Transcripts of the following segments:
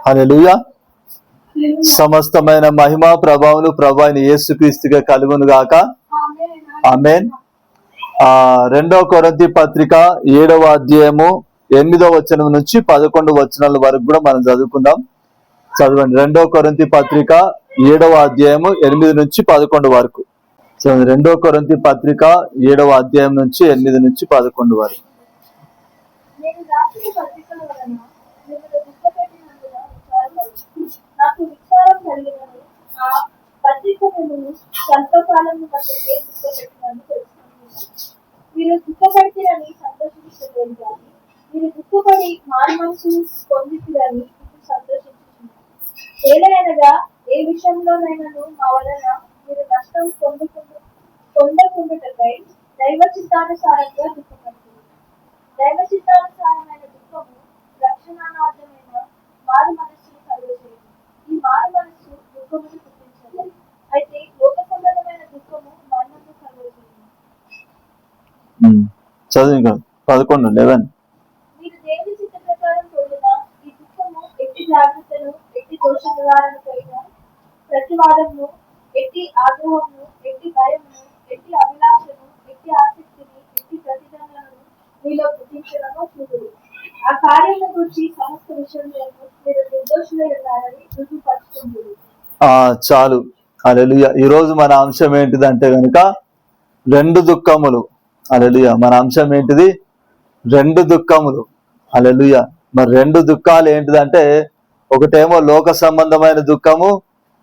హల్లెలూయా. సమస్తమైన మహిమ ప్రభావములు ప్రభు అయిన యేసుక్రీస్తుగా కలుగును గాక. ఆమేన్. 2 కొరింథీ పత్రిక 7వ అధ్యాయము 8వ వచనం నుంచి 11 వచనాల వరకు కూడా మనం చదువుకుందాం. చదవండి. 2 కొరింథీ పత్రిక 7వ అధ్యాయము 8 నుంచి 11 వరకు. 2 కొరింథీ పత్రిక 7వ అధ్యాయం నుంచి 8 నుంచి 11 వరకు. నాకు విచారం కలిగినను ఆ పత్రిక మిమ్మల్ని స్వల్పకాలము బట్టి దుఃఖపెట్టినని తెలుసుకుంటున్నాను. మీరు దుఃఖపడితేనని సంతోషించలేదు కానీ మీరు దుఃఖపడి మారు మనసు పొందితిరని ఇప్పుడు సంతోషించుతున్నాను. ఏదైనగా ఏ విషయంలోనైనాను మా వలన మీరు నష్టం పొందకుండుటకై దైవ చిత్తానుసారంగా దుఃఖపడుతున్నారు. దైవ చిత్తానుసారమైన దుఃఖము రక్షణార్థమైన మారు మనస్సును కలుగజేయదు. ఈ మారు మనస్సు దుఃఖమును పుట్టించదు. అయితే లోక సంబంధమైన దుఃఖము మరణము కలుగజేయదు. చదువు 11:11. మీరు దేవుని చిత్త ప్రకారం పొందిన ఈ దుఃఖము ఎట్టి జాగ్రత్తను, ఎట్టి దోష నివారణకైన ప్రతివాదమును, ఎట్టి ఆగ్రహమును, ఎట్టి భయమును, ఎట్టి అభిలాషను, ఎట్టి ఆసక్తిని, ఎట్టి ప్రతిదండనను మీలో పుట్టించడమో చూడుడు. ఆ కార్యమును గురించి సమస్త విషయంలో మీరు నిర్దోషులై ఉన్నారని రుజువుపరుచుకుంటున్నారు. చాలు. హల్లెలూయా. ఈ రోజు మన అంశం ఏంటిదంటే గనుక 2 దుఃఖములు. హల్లెలూయా. మన అంశం ఏంటిది? 2 దుఃఖములు. హల్లెలూయా. మరి 2 దుఃఖాలు ఏంటిదంటే, ఒకటేమో లోక సంబంధమైన దుఃఖము,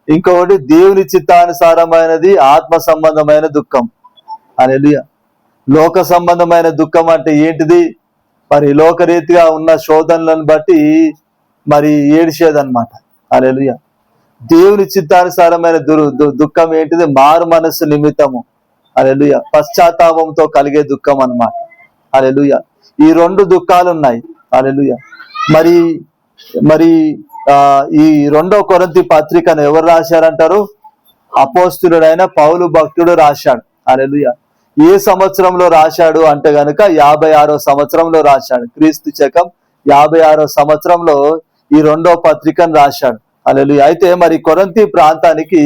ఇంకొకటి దేవుని చిత్తానుసారమైనది ఆత్మ సంబంధమైన దుఃఖం. హల్లెలూయా. లోక సంబంధమైన దుఃఖం అంటే ఏంటిది? మరి లోకరీతిగా ఉన్న శోధనలను బట్టి మరి ఏడిచేదన్నమాట. హల్లెలూయా. దేవుని చిత్తానుసారమైన దుఃఖం ఏంటిది? మారు మనస్సు నిమిత్తము. హల్లెలూయా. పశ్చాత్తాపంతో కలిగే దుఃఖం అన్నమాట. హల్లెలూయా. ఈ 2 దుఃఖాలు ఉన్నాయి. హల్లెలూయా. మరి మరి ఈ 2 కొరింథీ పత్రికను ఎవరు రాశారంటారు? అపోస్తులుడైన పౌలు భక్తుడు రాశాడు. హల్లెలూయా. ఏ సంవత్సరంలో రాశాడు అంటే గనుక 56వ సంవత్సరంలో రాశాడు. క్రీస్తు శకం 56వ సంవత్సరంలో ఈ 2వ పత్రికను రాశాడు. హల్లెలూయా. అయితే మరి కొరింథీ ప్రాంతానికి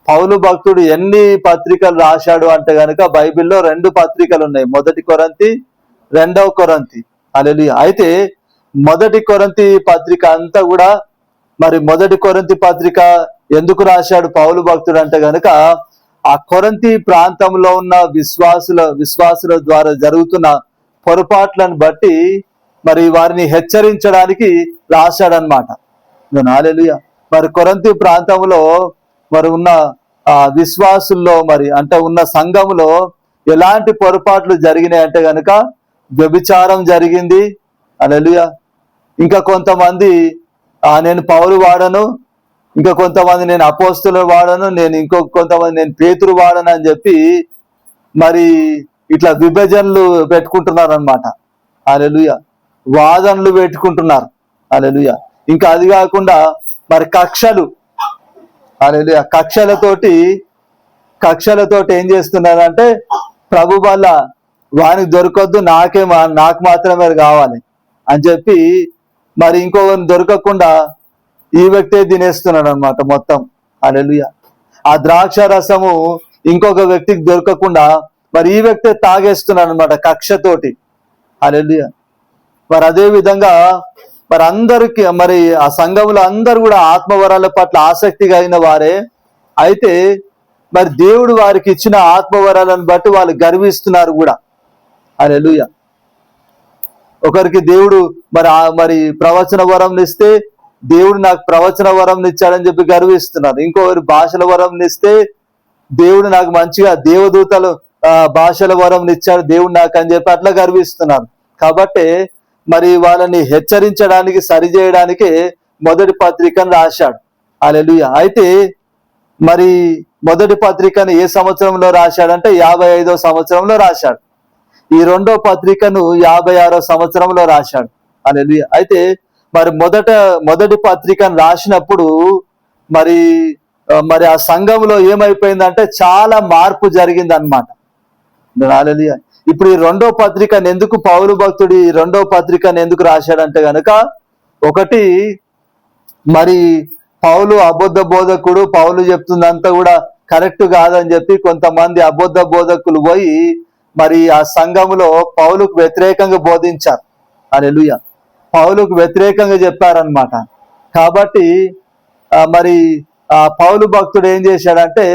పౌలు భక్తుడు ఎన్ని పత్రికలు రాశాడు అంటే గనుక బైబిల్లో 2 పత్రికలు ఉన్నాయి. 1 కొరింథీ, 2వ కొరింథీ. హల్లెలూయా. అయితే 1 కొరింథీ పత్రిక అంతా కూడా మరి 1 కొరింథీ పత్రిక ఎందుకు రాశాడు పౌలు భక్తుడు అంటే గనుక ఆ కొరింథీ ప్రాంతంలో ఉన్న విశ్వాసుల ద్వారా జరుగుతున్న పొరపాట్లను బట్టి మరి వారిని హెచ్చరించడానికి రాశాడనమాట. హల్లెలూయా. మరి కొరింథీ ప్రాంతంలో మరి ఉన్న విశ్వాసుల్లో మరి అంటే ఉన్న సంఘములో ఎలాంటి పొరపాట్లు జరిగినాయి అంటే గనుక వ్యభిచారం జరిగింది. హల్లెలూయా. ఇంకా కొంతమంది నేను పౌలు వాడను, ఇంకా కొంతమంది నేను అపోస్తులు వాడను, నేను కొంతమంది నేను పేతురు వాడను అని చెప్పి మరి ఇట్లా విభజనలు పెట్టుకుంటున్నారు అనమాట. హల్లెలూయా. వాదనలు పెట్టుకుంటున్నారు. హల్లెలూయా. ఇంకా అది కాకుండా మరి కక్షలు. హల్లెలూయా. కక్షలతోటి ఏం చేస్తున్నారంటే ప్రభు వల్ల వానికి దొరకొద్దు, నాకు మాత్రమే కావాలి అని చెప్పి మరి ఇంకొకరిని దొరకకుండా ఈ వ్యక్తే తినేస్తున్నాడు అనమాట మొత్తం. హల్లెలూయా. ఆ ద్రాక్ష రసము ఇంకొక వ్యక్తికి దొరకకుండా మరి ఈ వ్యక్తే తాగేస్తున్నాడు అనమాట కక్షతోటి. హల్లెలూయా. మరి అదే విధంగా మరి అందరికి మరి ఆ సంఘములో అందరూ కూడా ఆత్మవరాల పట్ల ఆసక్తి కలిగిన వారే. అయితే మరి దేవుడు వారికి ఇచ్చిన ఆత్మవరాలను బట్టి వాళ్ళు గర్విస్తున్నారు కూడా. హల్లెలూయా. ఒకరికి దేవుడు మరి ప్రవచన వరం ఇస్తే దేవుడు నాకు ప్రవచన వరం ఇచ్చాడని చెప్పి గర్విస్తున్నారు. ఇంకొకరు భాషల వరం ఇస్తే దేవుడు నాకు మంచిగా దేవదూతలు భాషల వరం ఇచ్చాడు దేవుడు నాకు అని చెప్పి అట్లా గర్విస్తున్నారు. కాబట్టి మరి వాళ్ళని హెచ్చరించడానికి సరిచేయడానికి 1 పత్రికను రాశాడు. హల్లెలూయా. అయితే మరి 1 పత్రికను ఏ సంవత్సరంలో రాశాడంటే 55వ సంవత్సరంలో రాశాడు. ఈ 2వ పత్రికను 56వ సంవత్సరంలో రాశాడు. హల్లెలూయా. అయితే మరి మొదటి పత్రికను రాసినప్పుడు మరి ఆ సంఘంలో ఏమైపోయిందంటే చాలా మార్పు జరిగింది అనమాట. హల్లెలూయా. ఇప్పుడు ఈ 2వ పత్రికను ఎందుకు పౌలు భక్తుడు ఈ 2వ పత్రికను ఎందుకు రాశాడంటే గనుక ఒకటి మరి పౌలు అబద్ధ బోధకుడు, పౌలు చెప్తుందంతా కూడా కరెక్ట్ కాదని చెప్పి కొంతమంది అబద్ధ బోధకులు పోయి మరి ఆ సంఘములో పౌలుకు వ్యతిరేకంగా బోధించారు. హల్లెలూయా. పౌలుకు వ్యతిరేకంగా చెప్పారనమాట. కాబట్టి మరి ఆ పౌలు భక్తుడు ఏం చేశాడంటే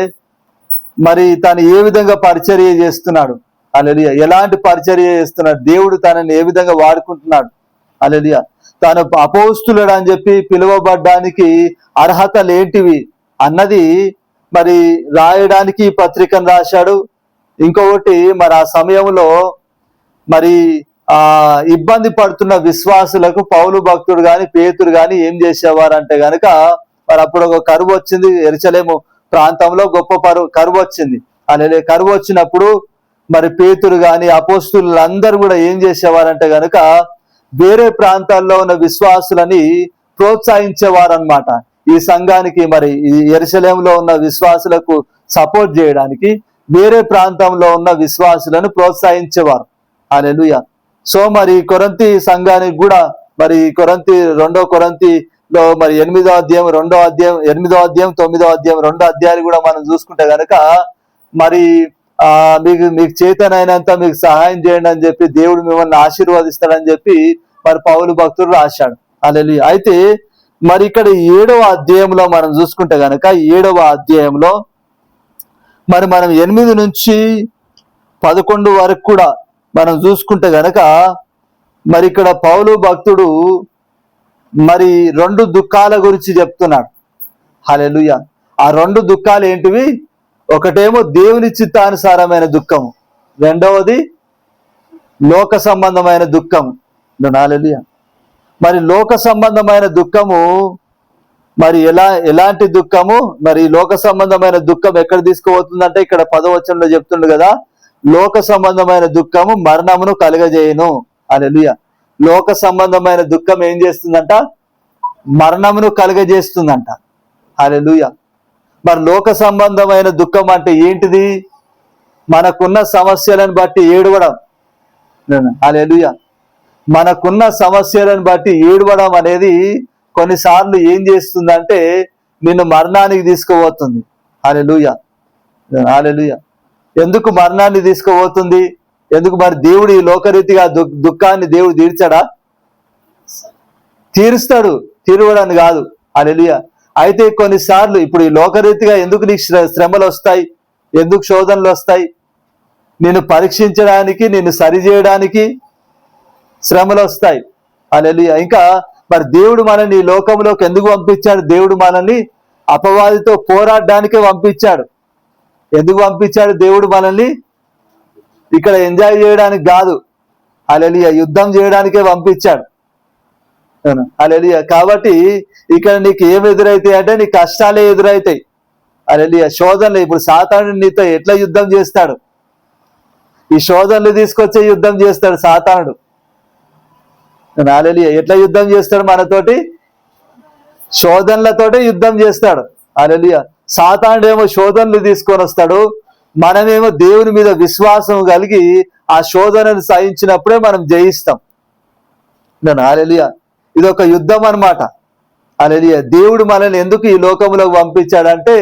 మరి తను ఏ విధంగా పరిచర్య చేస్తున్నాడు, హల్లెలూయా, ఎలాంటి పరిచర్య చేస్తున్నాడు, దేవుడు తనని ఏ విధంగా వాడుకుంటున్నాడు, హల్లెలూయా, తాను అపోస్తులుడు అని చెప్పి పిలువబడ్డానికి అర్హతలు ఏంటివి అన్నది మరి రాయడానికి ఈ పత్రికను రాశాడు. ఇంకొకటి మరి ఆ సమయంలో మరి ఇబ్బంది పడుతున్న విశ్వాసులకు పౌలు భక్తుడు గాని పేతురు గాని ఏం చేసేవారంటే గనక మరి అప్పుడు ఒక కరువు వచ్చింది. యెరూషలేము ప్రాంతంలో గొప్ప కరువు వచ్చింది. అలాగే కరువు వచ్చినప్పుడు మరి పేతురు గాని అపోస్తులందరూ కూడా ఏం చేసేవారంటే గనక వేరే ప్రాంతాల్లో ఉన్న విశ్వాసులని ప్రోత్సహించేవారనమాట. ఈ సంఘానికి మరి ఈ యెరూషలేములో ఉన్న విశ్వాసులకు సపోర్ట్ చేయడానికి వేరే ప్రాంతంలో ఉన్న విశ్వాసులను ప్రోత్సహించేవారు. హల్లెలూయా. సో మరి కొరింథీ సంఘానికి కూడా మరి రెండో కొరింథీలో మరి 8వ అధ్యాయం 2వ అధ్యాయం 8వ అధ్యాయం 9వ అధ్యాయం 2 అధ్యాయాలు కూడా మనం చూసుకుంటే గనక మరి మీకు చేతనైనంత మీకు సహాయం చేయండి అని చెప్పి దేవుడు మిమ్మల్ని ఆశీర్వదిస్తాడని చెప్పి మరి పౌలు భక్తుడు రాశాడు. హల్లెలూయా. అయితే మరి ఇక్కడ 7వ అధ్యాయంలో మనం చూసుకుంటే గనక 7వ అధ్యాయంలో మరి మనం 8 నుంచి 11 వరకు కూడా మనం చూసుకుంటే గనక మరి ఇక్కడ పౌలు భక్తుడు మరి 2 దుఃఖాల గురించి చెప్తున్నాడు. హల్లెలూయా. ఆ 2 దుఃఖాలు ఏంటివి? ఒకటేమో దేవుని చిత్తానుసారమైన దుఃఖము, రెండవది లోక సంబంధమైన దుఃఖము. హల్లెలూయా. మరి లోక సంబంధమైన దుఃఖము మరి ఎలాంటి దుఃఖము? మరి లోక సంబంధమైన దుఃఖం ఎక్కడ తీసుకుపోతుందంటే ఇక్కడ 10వ వచనంలో చెప్తుండు కదా, లోక సంబంధమైన దుఃఖము మరణమును కలుగజేయును. హల్లెలూయా. లోక సంబంధమైన దుఃఖం ఏం చేస్తుందంట? మరణమును కలుగజేస్తుందంట. హల్లెలూయా. మరి లోక సంబంధమైన దుఃఖం అంటే ఏంటిది? మనకున్న సమస్యలను బట్టి ఏడవడం. హల్లెలూయా. మనకున్న సమస్యలను బట్టి ఏడవడం అనేది కొన్నిసార్లు ఏం చేస్తుందంటే నిన్ను మరణానికి తీసుకుపోతుంది. హల్లెలూయా. హల్లెలూయా. ఎందుకు మరణాన్ని తీసుకుపోతుంది? ఎందుకు? మరి దేవుడు ఈ లోకరీతిగా దుఃఖాన్ని దేవుడు తీర్చాడా? తీరుస్తాడు, తీరువడానికి కాదు. హల్లెలూయా. అయితే కొన్నిసార్లు ఇప్పుడు ఈ లోకరీతిగా ఎందుకు నీకు శ్రమలు వస్తాయి, ఎందుకు శోధనలు వస్తాయి? నిన్ను పరీక్షించడానికి, నిన్ను సరిచేయడానికి శ్రమలు వస్తాయి. హల్లెలూయా. ఇంకా మరి దేవుడు మనల్ని ఈ లోకంలోకి ఎందుకు పంపించాడు? దేవుడు మనల్ని అపవాదితో పోరాడడానికే పంపించాడు. ఎందుకు పంపించాడు? దేవుడు మనల్ని ఇక్కడ ఎంజాయ్ చేయడానికి కాదు, హల్లెలూయా, యుద్ధం చేయడానికే పంపించాడు. హల్లెలూయా. కాబట్టి ఇక్కడ నీకు ఏం ఎదురైతాయి అంటే నీ కష్టాలే ఎదురైతాయి. హల్లెలూయా. శోధనలు. ఇప్పుడు సాతానుడు నీతో ఎట్లా యుద్ధం చేస్తాడు? ఈ శోధనలు తీసుకొచ్చే యుద్ధం చేస్తాడు సాతానుడు. హల్లెలూయా. ఎట్లా యుద్ధం చేస్తాడు మనతోటి? శోధనలతోటే యుద్ధం చేస్తాడు. హల్లెలూయా. సాతానుడు ఏమో శోధనలు తీసుకొని వస్తాడు, మనమేమో దేవుని మీద విశ్వాసం కలిగి ఆ శోధనను సహించినప్పుడే మనం జయిస్తాం. హల్లెలూయా. ఇది ఒక యుద్ధం అన్నమాట. హల్లెలూయా. దేవుడు మనల్ని ఎందుకు ఈ లోకంలోకి పంపించాడంటే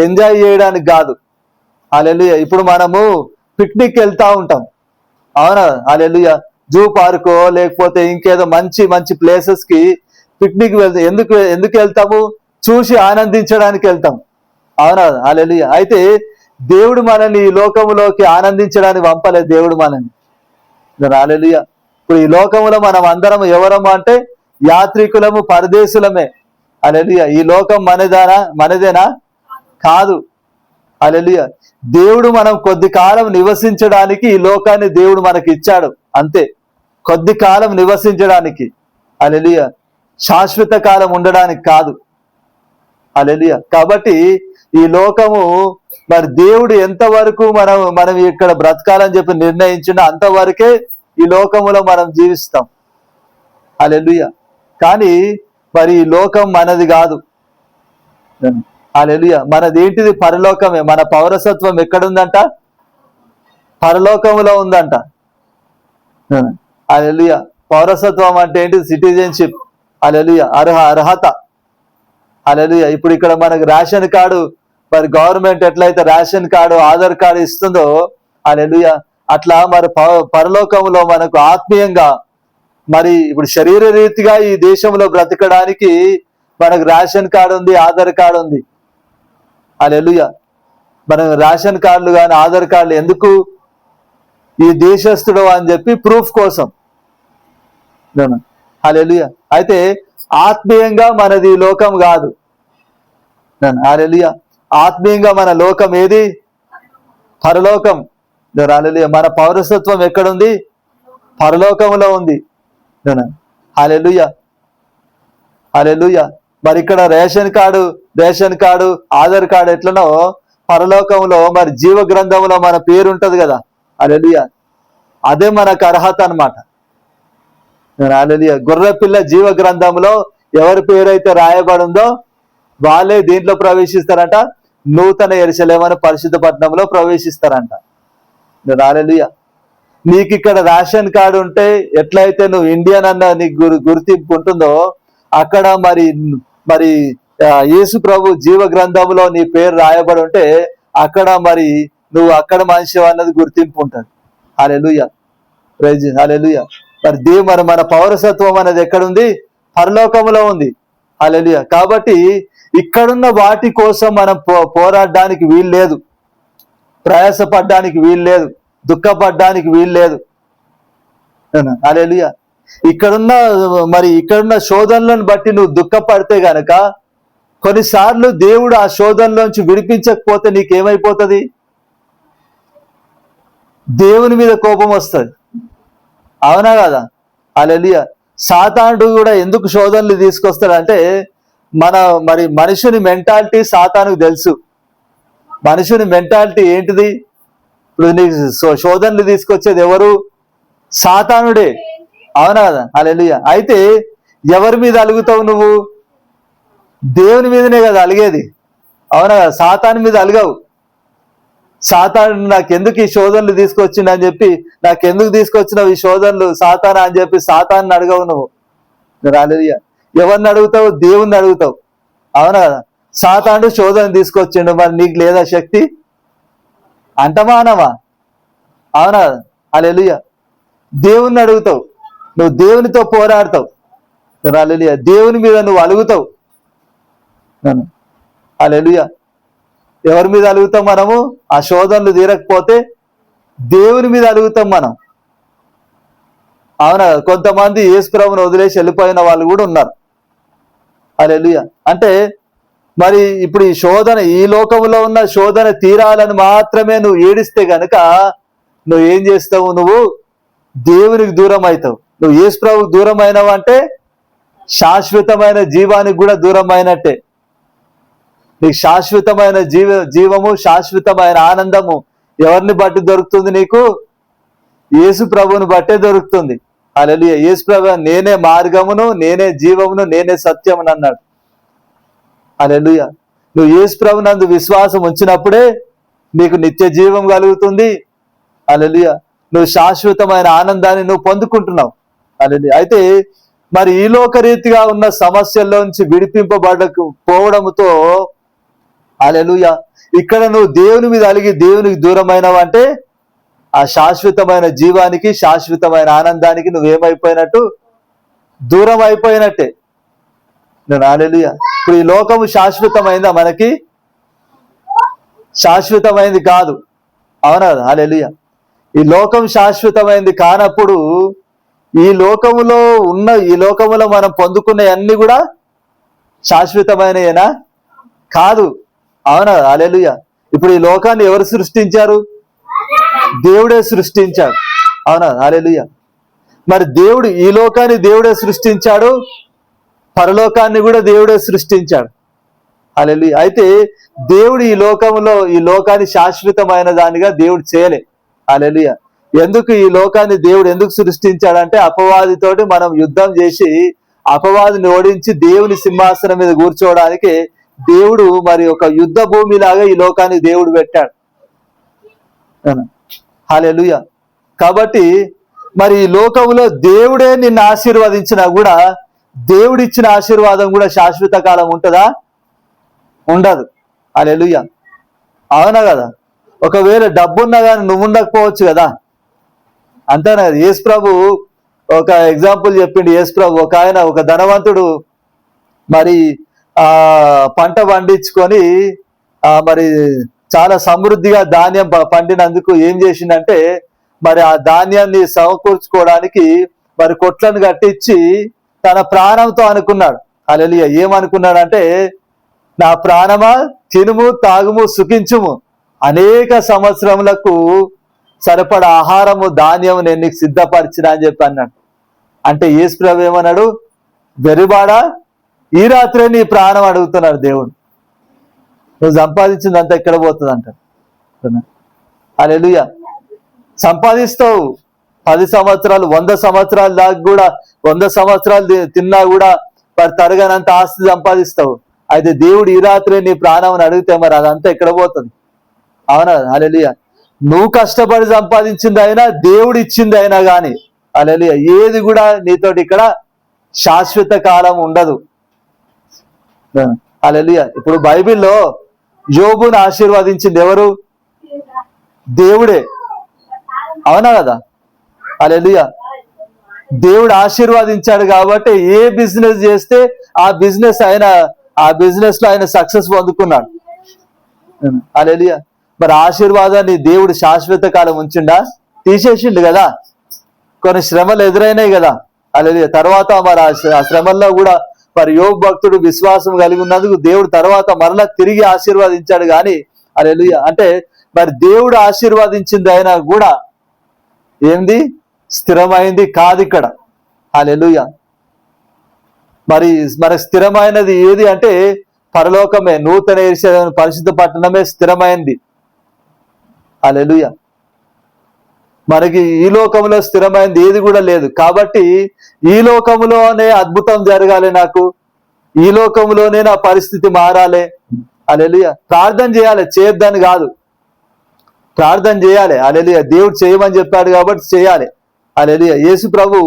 ఎంజాయ్ చేయడానికి కాదు. హల్లెలూయా. ఇప్పుడు మనము పిక్నిక్ వెళ్తా ఉంటాం, అవునా? హల్లెలూయా. జూ పార్కో లేకపోతే ఇంకేదో మంచి మంచి ప్లేసెస్ కి పిక్నిక్ వెళ్తాం. ఎందుకు వెళ్తాము? చూసి ఆనందించడానికి వెళ్తాం, అవునా? హల్లెలూయా. అయితే దేవుడు మనల్ని ఈ లోకములోకి ఆనందించడానికి పంపలేదు. దేవుడు మనల్ని. హల్లెలూయా. ఇప్పుడు ఈ లోకములో మనం అందరం ఎవరము అంటే యాత్రికులము, పరదేశులమే. హల్లెలూయా. ఈ లోకం మనదేనా? కాదు. హల్లెలూయా. దేవుడు మనం కొద్ది కాలం నివసించడానికి ఈ లోకాన్ని దేవుడు మనకి ఇచ్చాడు, అంతే. కొద్ది కాలం నివసించడానికి. హల్లెలూయా. శాశ్వత కాలం ఉండడానికి కాదు. హల్లెలూయా. కాబట్టి ఈ లోకము మరి దేవుడు ఎంతవరకు మనం ఇక్కడ బ్రతకాలని చెప్పి నిర్ణయించిన అంతవరకే ఈ లోకములో మనం జీవిస్తాం. హల్లెలూయా. కానీ మరి ఈ లోకం మనది కాదు. హల్లెలూయా. మనది ఏంటిది? పరలోకమే. మన పౌరసత్వం ఎక్కడుందంట? పరలోకములో ఉందంట. హల్లెలూయా. పౌరసత్వం అంటే ఏంటిది? సిటిజన్షిప్. హల్లెలూయా. అర్హత. హల్లెలూయా. ఇప్పుడు ఇక్కడ మనకు రేషన్ కార్డు, మరి గవర్నమెంట్ ఎట్లయితే రేషన్ కార్డు, ఆధార్ కార్డు ఇస్తుందో, హల్లెలూయా, అట్లా మరి పరలోకంలో మనకు ఆత్మీయంగా, మరి ఇప్పుడు శరీర రీతిగా ఈ దేశంలో బ్రతకడానికి మనకు రేషన్ కార్డు ఉంది, ఆధార్ కార్డు ఉంది. హల్లెలూయా. మనం రేషన్ కార్డులు కానీ ఆధార్ కార్డులు ఎందుకు? ఈ దేశస్థుడు అని చెప్పి ప్రూఫ్ కోసం. హల్లెలూయా. అయితే ఆత్మీయంగా మనది లోకం కాదు. హల్లెలూయా. ఆత్మీయంగా మన లోకం ఏది? పరలోకం. హల్లెలూయా. మన పౌరసత్వం ఎక్కడుంది? పరలోకంలో ఉంది. హల్లెలూయా. హల్లెలూయా. మరి ఇక్కడ రేషన్ కార్డు, ఆధార్ కార్డు ఎట్లనో పరలోకంలో మరి జీవ గ్రంథంలో మన పేరు ఉంటది కదా. హల్లెలూయా. అదే మనకు అర్హత అన్నమాట. హల్లెలూయా. గొర్రె పిల్ల జీవ గ్రంథంలో ఎవరి పేరైతే రాయబడి ఉందో వాళ్ళే దీంట్లో ప్రవేశిస్తారంట. నూతన యెరూషలేము పరిశుద్ధ పట్టణంలో ప్రవేశిస్తారంట. హల్లెలూయా. నీకు ఇక్కడ రేషన్ కార్డు ఉంటే ఎట్లయితే నువ్వు ఇండియన్ అన్న నీకు గుర్తింపు ఉంటుందో, అక్కడ మరి యేసు ప్రభు జీవ గ్రంథంలో నీ పేరు రాయబడి ఉంటే అక్కడ మరి నువ్వు అక్కడ మనిషి అన్నది గుర్తింపు ఉంటుంది. హల్లెలూయా. ప్రైజ్. హల్లెలూయా. మరి మన పౌరసత్వం అనేది ఎక్కడుంది? పరలోకంలో ఉంది. హల్లెలూయా. కాబట్టి ఇక్కడున్న వాటి కోసం మనం పోరాడడానికి వీలు లేదు, ప్రయాసపడడానికి వీలు లేదు, దుఃఖపడడానికి వీలు లేదు. హల్లెలూయా. ఇక్కడున్న శోధనలను బట్టి నువ్వు దుఃఖపడితే గనక కొన్నిసార్లు దేవుడు ఆ శోధనలోంచి విడిపించకపోతే నీకేమైపోతుంది? దేవుని మీద కోపం వస్తుంది. అవునా కదా? హల్లెలూయా. సాతానుడు కూడా ఎందుకు శోధనలు తీసుకొస్తాడంటే మనుషుని మెంటాలిటీ సాతానుకు తెలుసు. మనుషుని మెంటాలిటీ ఏంటిది? ఇప్పుడు నీకు శోధనలు తీసుకొచ్చేది ఎవరు? సాతానుడే. అవునా కదా? హల్లెలూయా. అయితే ఎవరి మీద అలుగుతావు నువ్వు? దేవుని మీదనే కదా అలిగేది. అవునా కదా? సాతాను మీద అలగవు. సాతాను నాకెందుకు ఈ శోధనలు తీసుకొచ్చిండు అని చెప్పి, నాకెందుకు తీసుకొచ్చినావు ఈ శోధనలు సాతానా అని చెప్పి సాతాన్ని అడగవు నువ్వు. హల్లెలూయా. ఎవరిని అడుగుతావు? దేవుణ్ణి అడుగుతావు. అవునా కదా? సాతానుడు శోధన తీసుకొచ్చిండు, మరి నీకు లేదా శక్తి? అంటమానవా? అవునా? హల్లెలూయా. దేవుణ్ణి అడుగుతావు, నువ్వు దేవునితో పోరాడతావు. హల్లెలూయా. దేవుని మీద నువ్వు అలుగుతావు. హల్లెలూయా. ఎవరి మీద అలుగుతాం మనము? ఆ శోధనలు తీరకపోతే దేవుని మీద అలుగుతాం మనం. అవునా? కొంతమంది యేసు ప్రభువును వదిలేసి వెళ్ళిపోయిన వాళ్ళు కూడా ఉన్నారు. హల్లెలూయా. అంటే మరి ఇప్పుడు ఈ శోధన, ఈ లోకంలో ఉన్న శోధన తీరాలని మాత్రమే నువ్వు ఏడిస్తే గనక నువ్వు ఏం చేస్తావు? నువ్వు దేవునికి దూరం అవుతావు. నువ్వు యేసు ప్రభువుకు దూరం అయినావు అంటే శాశ్వతమైన జీవానికి కూడా దూరం అయినట్టే. నీకు శాశ్వతమైన జీవము, శాశ్వతమైన ఆనందము ఎవరిని బట్టి దొరుకుతుంది? నీకు యేసు ప్రభువుని బట్టే దొరుకుతుంది. హల్లెలూయా. యేసు ప్రభు నేనే మార్గమును, నేనే జీవమును, నేనే సత్యమును అన్నాడు. హల్లెలూయా. నువ్వు యేసు ప్రభు నందు విశ్వాసం ఉంచినప్పుడే నీకు నిత్య జీవం కలుగుతుంది. హల్లెలూయా. నువ్వు శాశ్వతమైన ఆనందాన్ని నువ్వు పొందుకుంటున్నావు. హల్లెలూయా. అయితే మరి ఈ లోకరీతిగా ఉన్న సమస్యల్లోంచి విడిపింపబడకపోవడంతో, హల్లెలూయా, ఇక్కడ నువ్వు దేవుని మీద అలిగి దేవునికి దూరమైనవంటే ఆ శాశ్వతమైన జీవానికి, శాశ్వతమైన ఆనందానికి నువ్వేమైపోయినట్టు? దూరం అయిపోయినట్టే. హల్లెలూయా. ఇప్పుడు ఈ లోకము శాశ్వతమైందా? మనకి శాశ్వతమైంది కాదు. అవునా? హల్లెలూయా. ఈ లోకం శాశ్వతమైంది కానప్పుడు ఈ లోకములో మనం పొందుకునే అన్ని కూడా శాశ్వతమైనయేనా? కాదు. అవునా? హల్లెలూయా. ఇప్పుడు ఈ లోకాన్ని ఎవరు సృష్టించారు? దేవుడే సృష్టించాడు. అవునా? హల్లెలూయా. మరి దేవుడు ఈ లోకాన్ని దేవుడే సృష్టించాడు, పరలోకాన్ని కూడా దేవుడే సృష్టించాడు. హల్లెలూయా. అయితే దేవుడు ఈ లోకాన్ని శాశ్వతమైన దానిగా దేవుడు చేయలే. హల్లెలూయా. ఎందుకు ఈ లోకాన్ని దేవుడు ఎందుకు సృష్టించాడంటే అపవాదితోటి మనం యుద్ధం చేసి అపవాదిని ఓడించి దేవుని సింహాసనం మీద కూర్చోవడానికి దేవుడు మరి ఒక యుద్ధ భూమి లాగా ఈ లోకాన్ని దేవుడు పెట్టాడు. హల్లెలూయా. కాబట్టి మరి ఈ లోకంలో దేవుడే నిన్ను ఆశీర్వదించినా కూడా దేవుడిచ్చిన ఆశీర్వాదం కూడా శాశ్వత కాలం ఉంటుందా? ఉండదు. హల్లెలూయా. అవునా కదా? ఒకవేళ డబ్బున్నా కానీ నువ్వు ఉండకపోవచ్చు కదా, అంతేనా కదా? యేసు ప్రభు ఒక ఎగ్జాంపుల్ చెప్పిండు. యేసు ప్రభు ఒక ధనవంతుడు మరి పంట పండించుకొని మరి చాలా సమృద్ధిగా ధాన్యం పండినందుకు ఏం చేసిండంటే, మరి ఆ ధాన్యాన్ని సమకూర్చుకోవడానికి మరి కొట్లను కట్టించి తన ప్రాణంతో అనుకున్నాడు. హల్లెలూయా. ఏమనుకున్నాడంటే, నా ప్రాణమా తినుము తాగుము సుఖించుము, అనేక సంవత్సరములకు సరిపడ ఆహారము ధాన్యము నేను నీకు సిద్ధపరిచిన అని చెప్పి అన్నాడు. అంటే యేసు ప్రభు ఏమన్నాడు? వెరిబాడా, ఈ రాత్రే నీ ప్రాణం అడుగుతున్నాడు దేవుడు. నువ్వు సంపాదించిందంతా ఎక్కడ పోతుంది అంటాడు. హల్లెలూయా. సంపాదిస్తావు 10 సంవత్సరాలు 100 సంవత్సరాల దాకా కూడా 100 సంవత్సరాలు తిన్నా కూడా మరి తరగనంత ఆస్తి సంపాదిస్తావు. అయితే దేవుడు ఈ రాత్రే నీ ప్రాణం అడిగితే మరి అదంతా ఎక్కడ పోతుంది? అవునా? హల్లెలూయా. నువ్వు కష్టపడి సంపాదించింది అయినా దేవుడు ఇచ్చింది అయినా కానీ హల్లెలూయా ఏది కూడా నీతోటి ఇక్కడ శాశ్వత కాలం ఉండదు. హల్లెలూయా. ఇప్పుడు బైబిల్లో యోబును ఆశీర్వదించింది ఎవరు? దేవుడే. అవునా కదా? హల్లెలూయా. దేవుడు ఆశీర్వదించాడు కాబట్టి ఏ బిజినెస్ చేస్తే ఆ బిజినెస్ లో ఆయన సక్సెస్ పొందుకున్నాడు. హల్లెలూయా. మరి ఆశీర్వాదాన్ని దేవుడు శాశ్వత కాలం ఉంచిండా? తీసేసిండు కదా. కొన్ని శ్రమలు ఎదురైనాయి కదా. హల్లెలూయా. తర్వాత మరి ఆ శ్రమల్లో కూడా మరి యోబు భక్తుడు విశ్వాసం కలిగి ఉన్నందుకు దేవుడు తర్వాత మరలా తిరిగి ఆశీర్వదించాడు. కానీ హల్లెలూయా అంటే మరి దేవుడు ఆశీర్వదించింది అయినా కూడా ఏంది? స్థిరమైంది కాదు ఇక్కడ. హల్లెలూయా. మరి స్థిరమైనది ఏది అంటే పరలోకమే, నూతన యెరూషలేము పరిశుద్ధ పట్టణమే స్థిరమైంది. హల్లెలూయా. మనకి ఈ లోకంలో స్థిరమైనది ఏది కూడా లేదు. కాబట్టి ఈ లోకంలోనే అద్భుతం జరగాలి, నాకు ఈ లోకంలోనే నా పరిస్థితి మారాలి. హల్లెలూయా. ప్రార్థన చేయాలి, చేయొద్దని కాదు, ప్రార్థన చేయాలి. హల్లెలూయా. దేవుడు చేయమని చెప్పాడు కాబట్టి చేయాలి. హల్లెలూయా. యేసు ప్రభు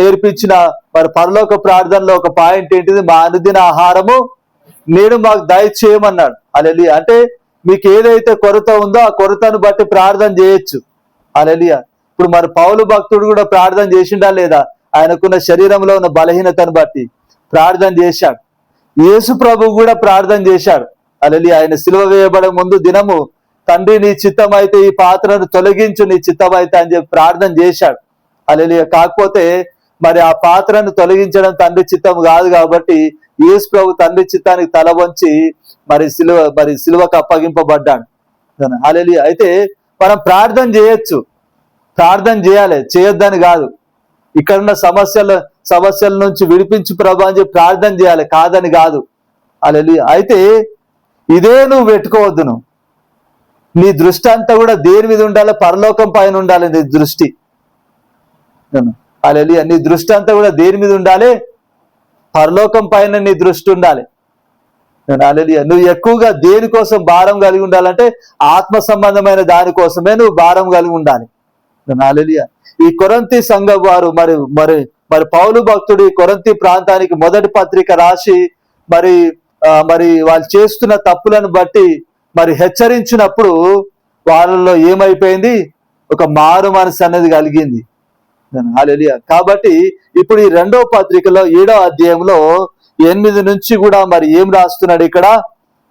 నేర్పించిన మరి పరలోక ప్రార్థనలో ఒక పాయింట్ ఏంటిది? మా అనుదిన ఆహారము నేడు మాకు దయచేయమన్నాడు. హల్లెలూయా. అంటే మీకు ఏదైతే కొరత ఉందో ఆ కొరతను బట్టి ప్రార్థన చేయొచ్చు. హల్లెలూయా. ఇప్పుడు మరి పౌలు భక్తుడు కూడా ప్రార్థన చేసిండా లేదా? ఆయనకున్న శరీరంలో ఉన్న బలహీనతను బట్టి ప్రార్థన చేశాడు. యేసు ప్రభు కూడా ప్రార్థన చేశాడు. హల్లెలూయా. ఆయన సిలువ వేయబడే ముందు దినము, తండ్రి నీ చిత్తం అయితే ఈ పాత్రను తొలగించు, నీ చిత్తం అయితే అని చెప్పి ప్రార్థన చేశాడు. హల్లెలూయా. కాకపోతే మరి ఆ పాత్రను తొలగించడం తండ్రి చిత్తం కాదు కాబట్టి యేసు ప్రభు తండ్రి చిత్తానికి తల వంచి మరి సిలువకు అప్పగింపబడ్డాడు. హల్లెలూయా. అయితే మనం ప్రార్థన చేయొచ్చు, ప్రార్థన చేయాలి, చేయొద్దని కాదు. ఇక్కడున్న సమస్యల నుంచి విడిపించు ప్రభు అని చెప్పి ప్రార్థన చేయాలి, కాదని కాదు. హల్లెలూయా. అయితే ఇదే నువ్వు పెట్టుకోవద్దు. నీ దృష్టి అంతా కూడా దేని మీద ఉండాలి? పరలోకం పైన ఉండాలి నీ దృష్టి. హల్లెలూయా. నీ దృష్టి అంతా కూడా దేని మీద ఉండాలి? పరలోకం పైన నీ దృష్టి ఉండాలి. హల్లెలూయా. నువ్వు ఎక్కువగా దేనికోసం భారం కలిగి ఉండాలంటే ఆత్మ సంబంధమైన దానికోసమే నువ్వు భారం కలిగి ఉండాలి. హల్లెలూయా. ఈ కొరింథీ సంఘం వారు మరి పౌలు భక్తుడు ఈ కొరింథీ ప్రాంతానికి మొదటి పత్రిక రాసి మరి వాళ్ళు చేస్తున్న తప్పులను బట్టి మరి హెచ్చరించినప్పుడు వాళ్ళలో ఏమైపోయింది? ఒక మారు మనసు అనేది కలిగింది. హల్లెలూయా. కాబట్టి ఇప్పుడు ఈ 2వ పత్రికలో 7వ అధ్యాయంలో 8 నుంచి కూడా మరి ఏం రాస్తున్నాడు ఇక్కడ?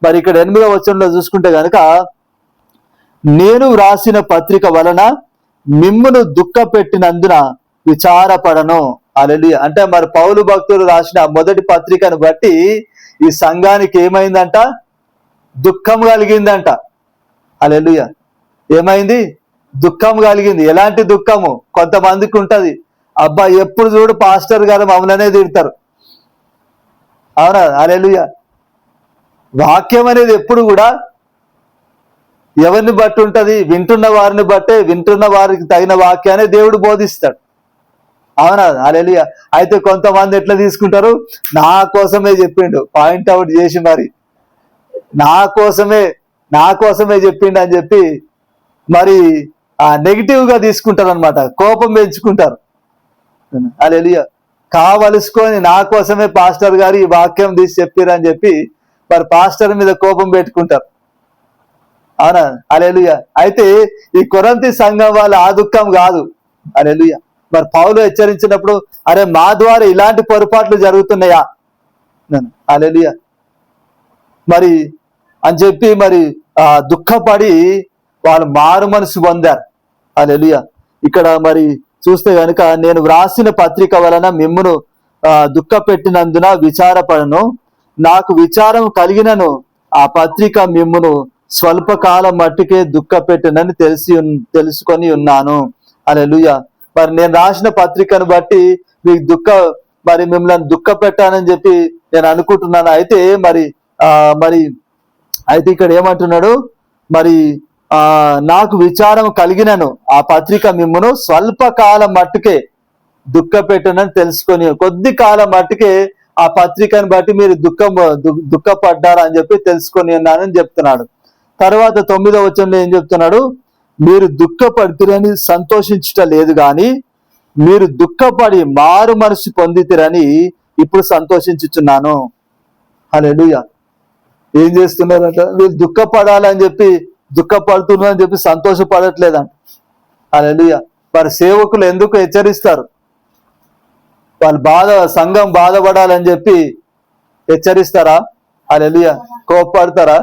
మరి ఇక్కడ 8వ వచనంలో చూసుకుంటే గనక, నేను వ్రాసిన పత్రిక వలన మిమ్మును దుఃఖ పెట్టినందున విచారపడను. హల్లెలూయా. అంటే మరి పౌలు భక్తులు రాసిన మొదటి పత్రికను బట్టి ఈ సంఘానికి ఏమైందంట? దుఃఖం కలిగిందంట. హల్లెలూయా. ఏమైంది? దుఃఖం కలిగింది. ఎలాంటి దుఃఖము? కొంతమందికి ఉంటది, అబ్బా ఎప్పుడు చూడు పాస్టర్ గారు మమ్మల్నే తిడతారు. అవునా? హల్లెలూయా. వాక్యం అనేది ఎప్పుడు కూడా ఎవరిని బట్టి ఉంటది? వింటున్న వారిని బట్టే, వింటున్న వారికి తగిన వాక్యాన్ని దేవుడు బోధిస్తాడు. అవునా? హల్లెలూయా. అయితే కొంతమంది ఎట్లా తీసుకుంటారు? నా కోసమే చెప్పిండు, పాయింట్ అవుట్ చేసి మరి నా కోసమే చెప్పిండు అని చెప్పి మరి నెగిటివ్ గా తీసుకుంటారు అనమాట, కోపం పెంచుకుంటారు. హల్లెలూయా. కావలుసుకొని నా కోసమే పాస్టర్ గారు ఈ వాక్యం తీసి చెప్పారని చెప్పి మరి పాస్టర్ మీద కోపం పెట్టుకుంటారు. అవునా? హల్లెలూయా. అయితే ఈ కొరింథీ సంఘం వాళ్ళ ఆ దుఃఖం కాదు. హల్లెలూయా. మరి పౌలు హెచ్చరించినప్పుడు అరే మా ద్వారా ఇలాంటి పొరపాట్లు జరుగుతున్నాయా, హల్లెలూయా, మరి అని చెప్పి మరి దుఃఖపడి వాళ్ళు మారు మనసు పొందారు. హల్లెలూయా. ఇక్కడ మరి చూస్తే కనుక నేను వ్రాసిన పత్రిక వలన మిమ్మును దుఃఖపెట్టినందున విచారపడను, నాకు విచారం కలిగినను ఆ పత్రిక మిమ్మును స్వల్పకాలం మట్టుకే దుఃఖపెట్టనని తెలుసుకొని ఉన్నాను. హల్లెలూయా. మరి నేను రాసిన పత్రికను బట్టి మీకు మరి మిమ్మల్ని దుఃఖపెట్టానని చెప్పి నేను అనుకుంటున్నాను. అయితే మరి అయితే ఇక్కడ ఏమంటున్నాడు, మరి నాకు విచారం కలిగినను ఆ పత్రిక మిమ్మును స్వల్పకాలం మట్టుకే దుఃఖపెట్టనని తెలుసుకొని, కొద్ది కాలం మట్టుకే ఆ పత్రికను బట్టి మీరు దుఃఖపడ్డారు అని చెప్పి తెలుసుకొని ఉన్నానని చెప్తున్నాడు. తర్వాత 9వ వచనంలో ఏం చెప్తున్నాడు, మీరు దుఃఖపడితిరని సంతోషించట లేదు గాని మీరు దుఃఖపడి మారు మనసు పొందితిరని ఇప్పుడు సంతోషించుచున్నాను. హల్లెలూయా. ఏం చేస్తున్నారంట, మీరు దుఃఖపడాలని చెప్పి దుఃఖపడుతున్నారని చెప్పి సంతోషపడట్లేదంట. హల్లెలూయా. మరి సేవకులు ఎందుకు హెచ్చరిస్తారు, వాళ్ళు సంఘం బాధపడాలని చెప్పి హెచ్చరిస్తారా? హల్లెలూయా. కోపపడతారా?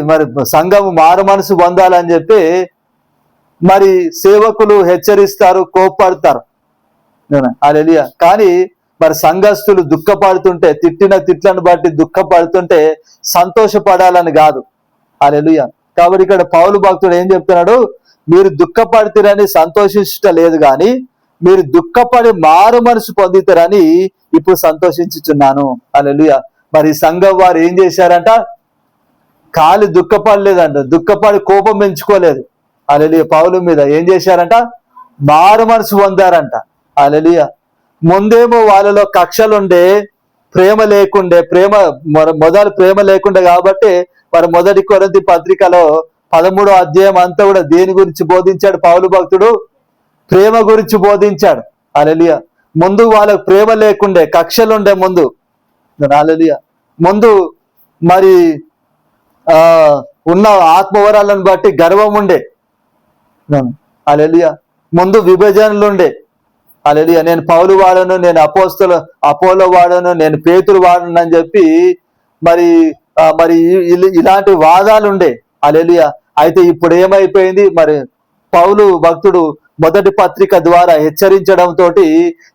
మరి సంఘం మారు మనసు పొందాలని చెప్పి మరి సేవకులు హెచ్చరిస్తారు, కోపపడతారు. హల్లెలూయా. కానీ మరి సంఘస్థులు దుఃఖపడుతుంటే, తిట్టిన తిట్లను బట్టి దుఃఖపడుతుంటే సంతోషపడాలని కాదు. హల్లెలూయా. కాబట్టి ఇక్కడ పౌలు భక్తుడు ఏం చెప్తున్నాడు, మీరు దుఃఖపడితేరని సంతోషించట లేదు కానీ మీరు దుఃఖపడి మారు మనసు పొందితారని ఇప్పుడు సంతోషించుచున్నాను. హల్లెలూయా. మరి సంఘం వారు ఏం చేశారంట, ఖాళీ దుఃఖపడలేదంట, దుఃఖపడి కోపం పెంచుకోలేదు. హల్లెలూయా. పౌలు మీద ఏం చేశారంట, మారు మనసు పొందారంట. హల్లెలూయా. ముందేమో వాళ్ళలో కక్షలుండే, ప్రేమ లేకుండే, మొదలు ప్రేమ లేకుండే కాబట్టి మరి మొదటి కొరింథీ పత్రికలో 13వ అధ్యాయం అంతా కూడా దేని గురించి బోధించాడు పౌలు భక్తుడు, ప్రేమ గురించి బోధించాడు. హల్లెలూయా. ముందు వాళ్ళకు ప్రేమ లేకుండే, కక్షలుండే ముందు. హల్లెలూయా. ముందు మరి ఉన్న ఆత్మవరాలను బట్టి గర్వం ఉండే. హల్లెలూయా. ముందు విభజనలు ఉండే. హల్లెలూయా. నేను పౌలు వాడను, నేను అపోలో వాడను, నేను పేతురు వాడను అని చెప్పి మరి ఇలాంటి వాదాలు ఉండే. హల్లెలూయా. అయితే ఇప్పుడు ఏమైపోయింది, మరి పౌలు భక్తుడు మొదటి పత్రిక ద్వారా హెచ్చరించడం తోటి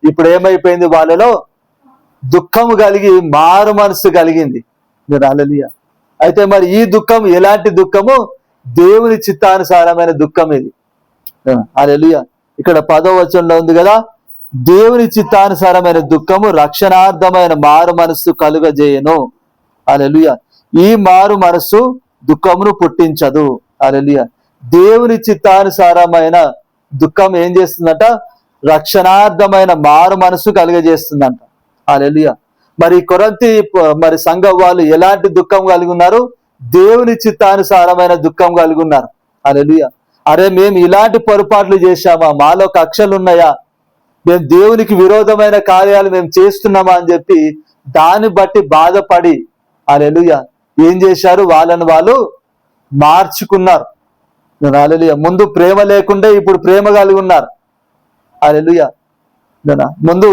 ఇప్పుడు ఏమైపోయింది, వాళ్ళలో దుఃఖము కలిగి మారు మనసు కలిగింది. హల్లెలూయా. అయితే మరి ఈ దుఃఖం ఎలాంటి దుఃఖము, దేవుని చిత్తానుసారమైన దుఃఖం ఇది. హల్లెలూయా. ఇక్కడ 10వ వచనంలో ఉంది కదా, దేవుని చిత్తానుసారమైన దుఃఖము రక్షణార్థమైన మారు మనస్సు కలుగజేయను. హల్లెలూయా. ఈ మారు మనస్సు దుఃఖమును పుట్టించదు. హల్లెలూయా. దేవుని చిత్తానుసారమైన దుఃఖం ఏం చేస్తుందంట, రక్షణార్థమైన మారు మనస్సు కలుగజేస్తుందంట. హల్లెలూయా. మరి కొరింథీ మరి సంఘం వాళ్ళు ఎలాంటి దుఃఖం కలిగి ఉన్నారు, దేవుని చిత్తానుసారమైన దుఃఖం కలిగి ఉన్నారు. హల్లెలూయా. అరే మేము ఇలాంటి పొరపాట్లు చేశామా, మాలో కక్షలు ఉన్నాయా, మేము దేవునికి విరోధమైన కార్యాలు మేము చేస్తున్నామా అని చెప్పి దాన్ని బట్టి బాధపడి హల్లెలూయా ఏం చేశారు, వాళ్ళని వాళ్ళు మార్చుకున్నారు. హల్లెలూయా. ముందు ప్రేమ లేకుండే ఇప్పుడు ప్రేమ కలిగి ఉన్నారు. హల్లెలూయా. ముందు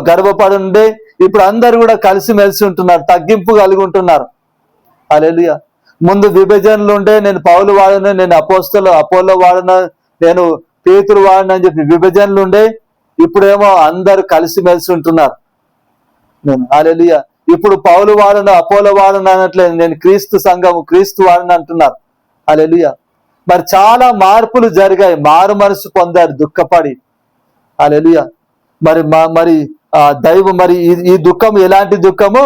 గర్వపడుండే ఇప్పుడు అందరు కూడా కలిసిమెలిసి ఉంటున్నారు, తగ్గింపు కలిగి ఉంటున్నారు. హల్లెలూయా. ముందు విభజనలు ఉండే, నేను పౌలు వాడను, నేను అపోలో వాడను, నేను పేతురు వాడను అని చెప్పి విభజనలు ఉండే, ఇప్పుడేమో అందరు కలిసిమెలిసి ఉంటున్నారు. హల్లెలూయా. ఇప్పుడు పౌలు వాడను, అపోలో వాడను అనట్లేదు, నేను క్రీస్తు వాడను అంటున్నారు. హల్లెలూయా. మరి చాలా మార్పులు జరిగాయి, మారు మనసు పొందారు దుఃఖపడి. హల్లెలూయా. మరి మరి ఈ దుఃఖం ఎలాంటి దుఃఖము,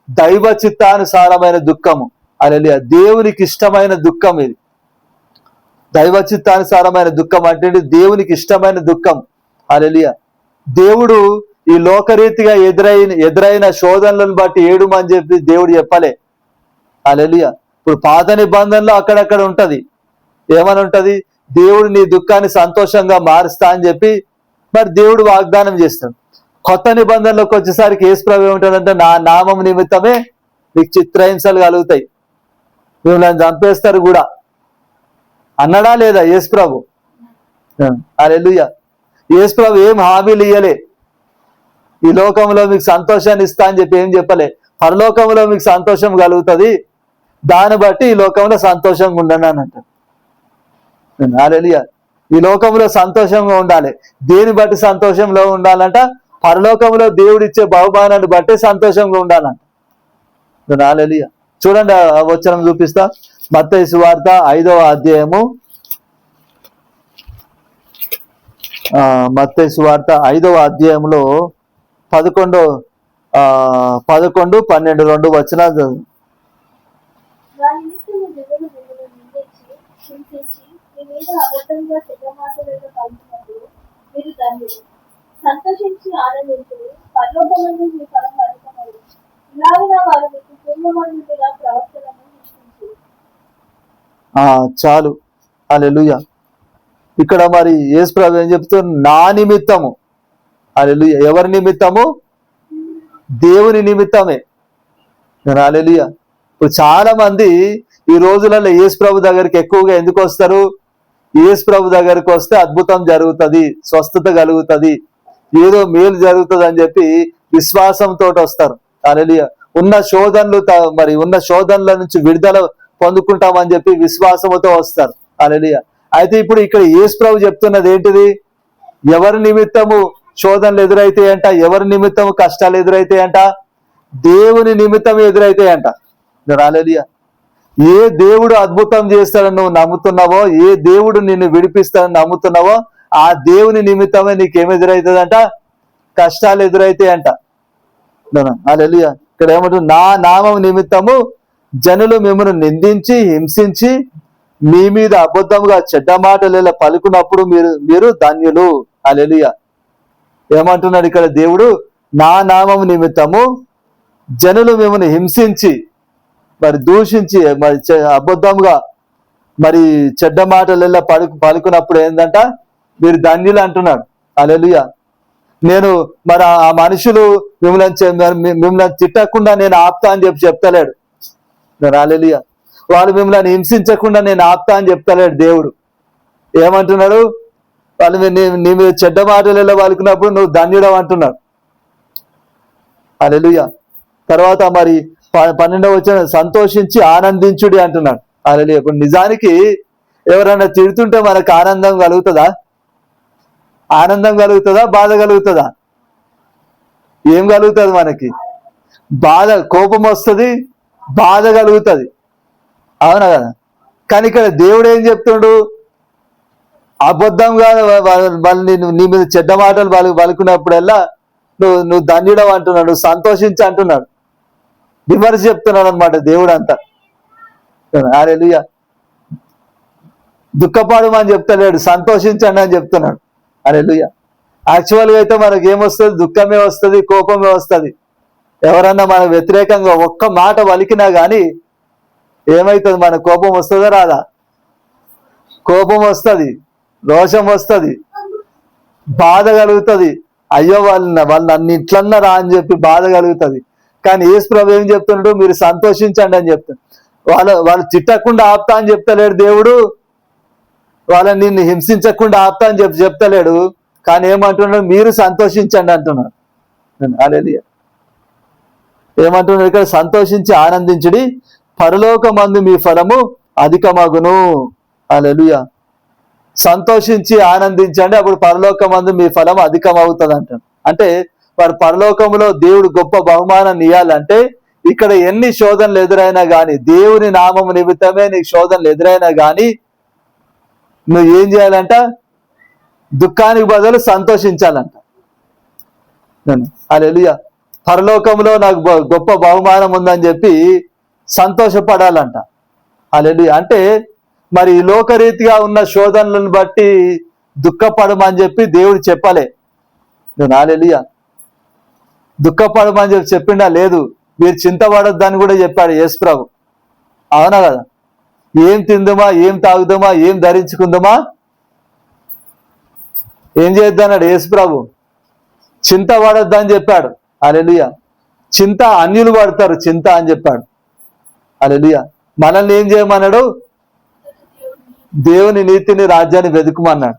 దైవ చిత్తానుసారమైన దుఃఖము. హల్లెలూయా. దేవునికి ఇష్టమైన దుఃఖం ఇది. దైవ చిత్తానుసారమైన దుఃఖం అంటే దేవునికి ఇష్టమైన దుఃఖం. హల్లెలూయా. దేవుడు ఈ లోకరీతిగా ఎదురైన శోధనలను బట్టి ఏడుమని చెప్పి దేవుడు చెప్పలే. హల్లెలూయా. ఇప్పుడు పాత నిబంధనలో అక్కడక్కడ ఉంటది, ఏమని ఉంటది, దేవుడు నీ దుఃఖాన్ని సంతోషంగా మారుస్తా అని చెప్పి మరి దేవుడు వాగ్దానం చేస్తాడు. కొత్త నిబంధనలోకి వచ్చేసరికి యేసు ప్రభు ఏమంటాడంటే నా నామం నిమిత్తమే మీకు చిత్రహింసలు కలుగుతాయి, మిమ్మల్ని చంపేస్తారు కూడా అన్నాడా లేదా యేసు ప్రభు? హల్లెలూయా. యేసు ప్రభు ఏం హామీలు ఇయ్యలే, ఈ లోకంలో మీకు సంతోషాన్ని ఇస్తా అని చెప్పి ఏం చెప్పలే. పరలోకంలో మీకు సంతోషం కలుగుతుంది, దాన్ని బట్టి ఈ లోకంలో సంతోషంగా ఉండండి అని అంటారు. హల్లెలూయా. ఈ లోకంలో సంతోషంగా ఉండాలి. దేని బట్టి సంతోషంలో ఉండాలంట? పరలోకంలో దేవుడు ఇచ్చే బహుమానాన్ని బట్టి సంతోషంగా ఉండాలంట. హల్లెలూయా. చూడండి ఆ వచనం చూపిస్తా. మత్తయి సువార్త 5వ అధ్యాయము, మత్తయి సువార్త 5వ అధ్యాయంలో 11, 12 2 వచనాలు. నా నిమిత్తము జనులు మిమ్మల్ని నిందించి, హింసించి, మీ మీద అబద్ధంగా చెడ్డమాటలను పలుకున్నప్పుడు మీరు ధన్యులు. సంతోషించి ఆనందించుడి, పరలోకమందు మీ ఫలం అధికమగును. ఇలాగున వారు మీకు పూర్వమందుగా ప్రవక్తలను హింసించురు. చాలు. హల్లెలూయా. ఇక్కడ మరి యేసు ప్రభు ఏం చెప్తున్నారు? నా నిమిత్తము. హల్లెలూయా. ఎవరి నిమిత్తము? దేవుని నిమిత్తమే. హల్లెలూయా. ఇప్పుడు చాలా మంది ఈ రోజులలో యేసు ప్రభు దగ్గరికి ఎక్కువగా ఎందుకు వస్తారు? యేసు ప్రభు దగ్గరికి వస్తే అద్భుతం జరుగుతుంది, స్వస్థత కలుగుతుంది, ఏదో మేలు జరుగుతుంది అని చెప్పి విశ్వాసంతో వస్తారు. హల్లెలూయా. ఉన్న శోధనల నుంచి విడుదల పొందుకుంటామని చెప్పి విశ్వాసంతో వస్తారు. హల్లెలూయా. అయితే ఇప్పుడు ఇక్కడ యేసు ప్రభు చెప్తున్నది ఏంటిది? ఎవరి నిమిత్తము శోధనలు ఎదురైతాయంట, ఎవరి నిమిత్తము కష్టాలు ఎదురైతాయంట? దేవుని నిమిత్తం ఎదురైతాయంట. హల్లెలూయా. ఏ దేవుడు అద్భుతం చేస్తాడని నువ్వు నమ్ముతున్నావో, ఏ దేవుడు నిన్ను విడిపిస్తాడని నమ్ముతున్నావో, ఆ దేవుని నిమిత్తమే నీకేం ఎదురైతుందంట? కష్టాలు ఎదురైతాయంట. హల్లెలూయా. ఇక్కడ ఏమంటుంది? నా నామం నిమిత్తము జనులు మిమ్మల్ని నిందించి, హింసించి, మీ మీద అబద్ధముగా చెడ్డ మాటలు పలుకున్నప్పుడు మీరు ధన్యులు. హల్లెలూయా. ఏమంటున్నాడు ఇక్కడ దేవుడు? నా నామం నిమిత్తము జనులు మిమ్మల్ని హింసించి, మరి దూషించి, మరి అబద్ధంగా మరి చెడ్డ మాటలు పలుకున్నప్పుడు ఏంటంట? మీరు ధన్యులు అంటున్నాడు. హల్లెలూయా. నేను మరి ఆ మనుషులు మిమ్మల్ని తిట్టకుండా నేను ఆపుతా అని చెప్తలేడు. హల్లెలూయా. వాళ్ళు మిమ్మల్ని హింసించకుండా నేను ఆపుతా అని చెప్తలేడు దేవుడు. ఏమంటున్నాడు? వాళ్ళు నీ మీద చెడ్డ మాటలలో పలుకున్నప్పుడు నువ్వు ధన్యుడవు అంటున్నాడు. హల్లెలూయా. తర్వాత మరి 12వ వచనం, సంతోషించి ఆనందించుడి అంటున్నాడు. హల్లెలూయా. ఇప్పుడు నిజానికి ఎవరైనా తిడుతుంటే మనకు ఆనందం కలుగుతుందా? ఆనందం కలుగుతుందా? బాధ కలుగుతుందా? ఏం కలుగుతుంది మనకి? బాధ, కోపం వస్తుంది, బాధ కలుగుతుంది. అవునా కదా? కానీ ఇక్కడ దేవుడు ఏం చెప్తుండు? అబద్ధంగా వాళ్ళని నీ మీద చెడ్డ మాటలు పలుకున్నప్పుడల్లా నువ్వు ధన్యుడవు అంటున్నాడు, సంతోషించి అంటున్నాడు. రివర్స్ చెప్తున్నాడు అనమాట దేవుడు అంతా. హల్లెలూయా. దుఃఖపడమని చెప్తలేడు, సంతోషించండి అని చెప్తున్నాడు. హల్లెలూయా. యాక్చువల్గా అయితే మనకి ఏమొస్తుంది? దుఃఖమే వస్తుంది, కోపమే వస్తుంది. ఎవరన్నా మన వ్యతిరేకంగా ఒక్క మాట పలికినా కానీ ఏమవుతుంది? మన కోపం వస్తుందా రాదా? కోపం వస్తుంది, రోషం వస్తుంది, బాధ కలుగుతుంది. అయ్యో వాళ్ళు నన్ను ఇట్లన్నారా అని చెప్పి బాధ కలుగుతుంది. కానీ యేసు ప్రభు ఏం చెప్తున్నాడు? మీరు సంతోషించండి అని చెప్తాడు. వాళ్ళు తిట్టకుండా ఆపుతా అని చెప్తలేడు దేవుడు, వాళ్ళని నిన్ను హింసించకుండా ఆపుతా అని చెప్తలేడు. కానీ ఏమంటున్నాడు? మీరు సంతోషించండి అంటున్నాడు. హల్లెలూయా. ఏమంటున్నాడు ఇక్కడ? సంతోషించి ఆనందించుడి, పరలోకమందు మీ ఫలము అధికమగును. హల్లెలూయా. సంతోషించి ఆనందించండి, అప్పుడు పరలోకమందు మీ ఫలం అధికమవుతుంది అంటాడు. అంటే వారు పరలోకములో దేవుడు గొప్ప బహుమానాన్ని ఇవ్వాలంటే ఇక్కడ ఎన్ని శోధనలు ఎదురైనా కానీ, దేవుని నామము నిమిత్తమే నీకు శోధనలు ఎదురైనా కానీ నువ్వు ఏం చేయాలంట? దుఃఖానికి బదులు సంతోషించాలంట. హల్లెలూయా. పరలోకంలో నాకు గొప్ప బహుమానం ఉందని చెప్పి సంతోషపడాలంట. హల్లెలూయా. అంటే మరి లోకరీతిగా ఉన్న శోధనలను బట్టి దుఃఖపడమని చెప్పి దేవుడు చెప్పలే. హల్లెలూయా. దుఃఖపడమని చెప్పిండా? లేదు. మీరు చింతపడొద్దని కూడా చెప్పాడు యేసు ప్రభు. అవునా కదా? ఏం తిందుమా, ఏం తాగుదామా, ఏం ధరించుకుందామా, ఏం చేద్దాన్నాడు యేసు ప్రభు? చింత పడొద్దని చెప్పాడు. హల్లెలూయా. చింత అన్యులు పడతారు చింత అని చెప్పాడు. హల్లెలూయా. మనల్ని ఏం చేయమన్నాడు? దేవుని నీతిని రాజ్యాన్ని వెతుకుమన్నాడు.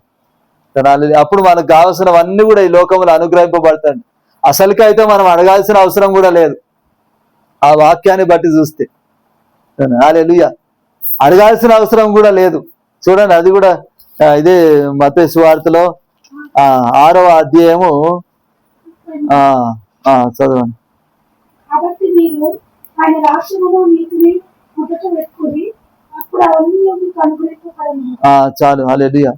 అప్పుడు మనకు కావాల్సినవన్నీ కూడా ఈ లోకంలో అనుగ్రహింపబడతాయి. అసలుకైతే మనం అడగాల్సిన అవసరం కూడా లేదు ఆ వాక్యాన్ని బట్టి చూస్తే. హల్లెలూయా. అడగాల్సిన అవసరం కూడా లేదు. చూడండి, అది కూడా ఇదే మత్తయి సువార్తలో 6వ అధ్యాయము చదవండి. కాబట్టి మీరు ఆయన రాష్ట్రములో నీతిని మొదట వెతుకుడి, అప్పుడు అవన్నీ మీకు అనుగ్రహింపబడును. చాలు. హల్లెలూయా.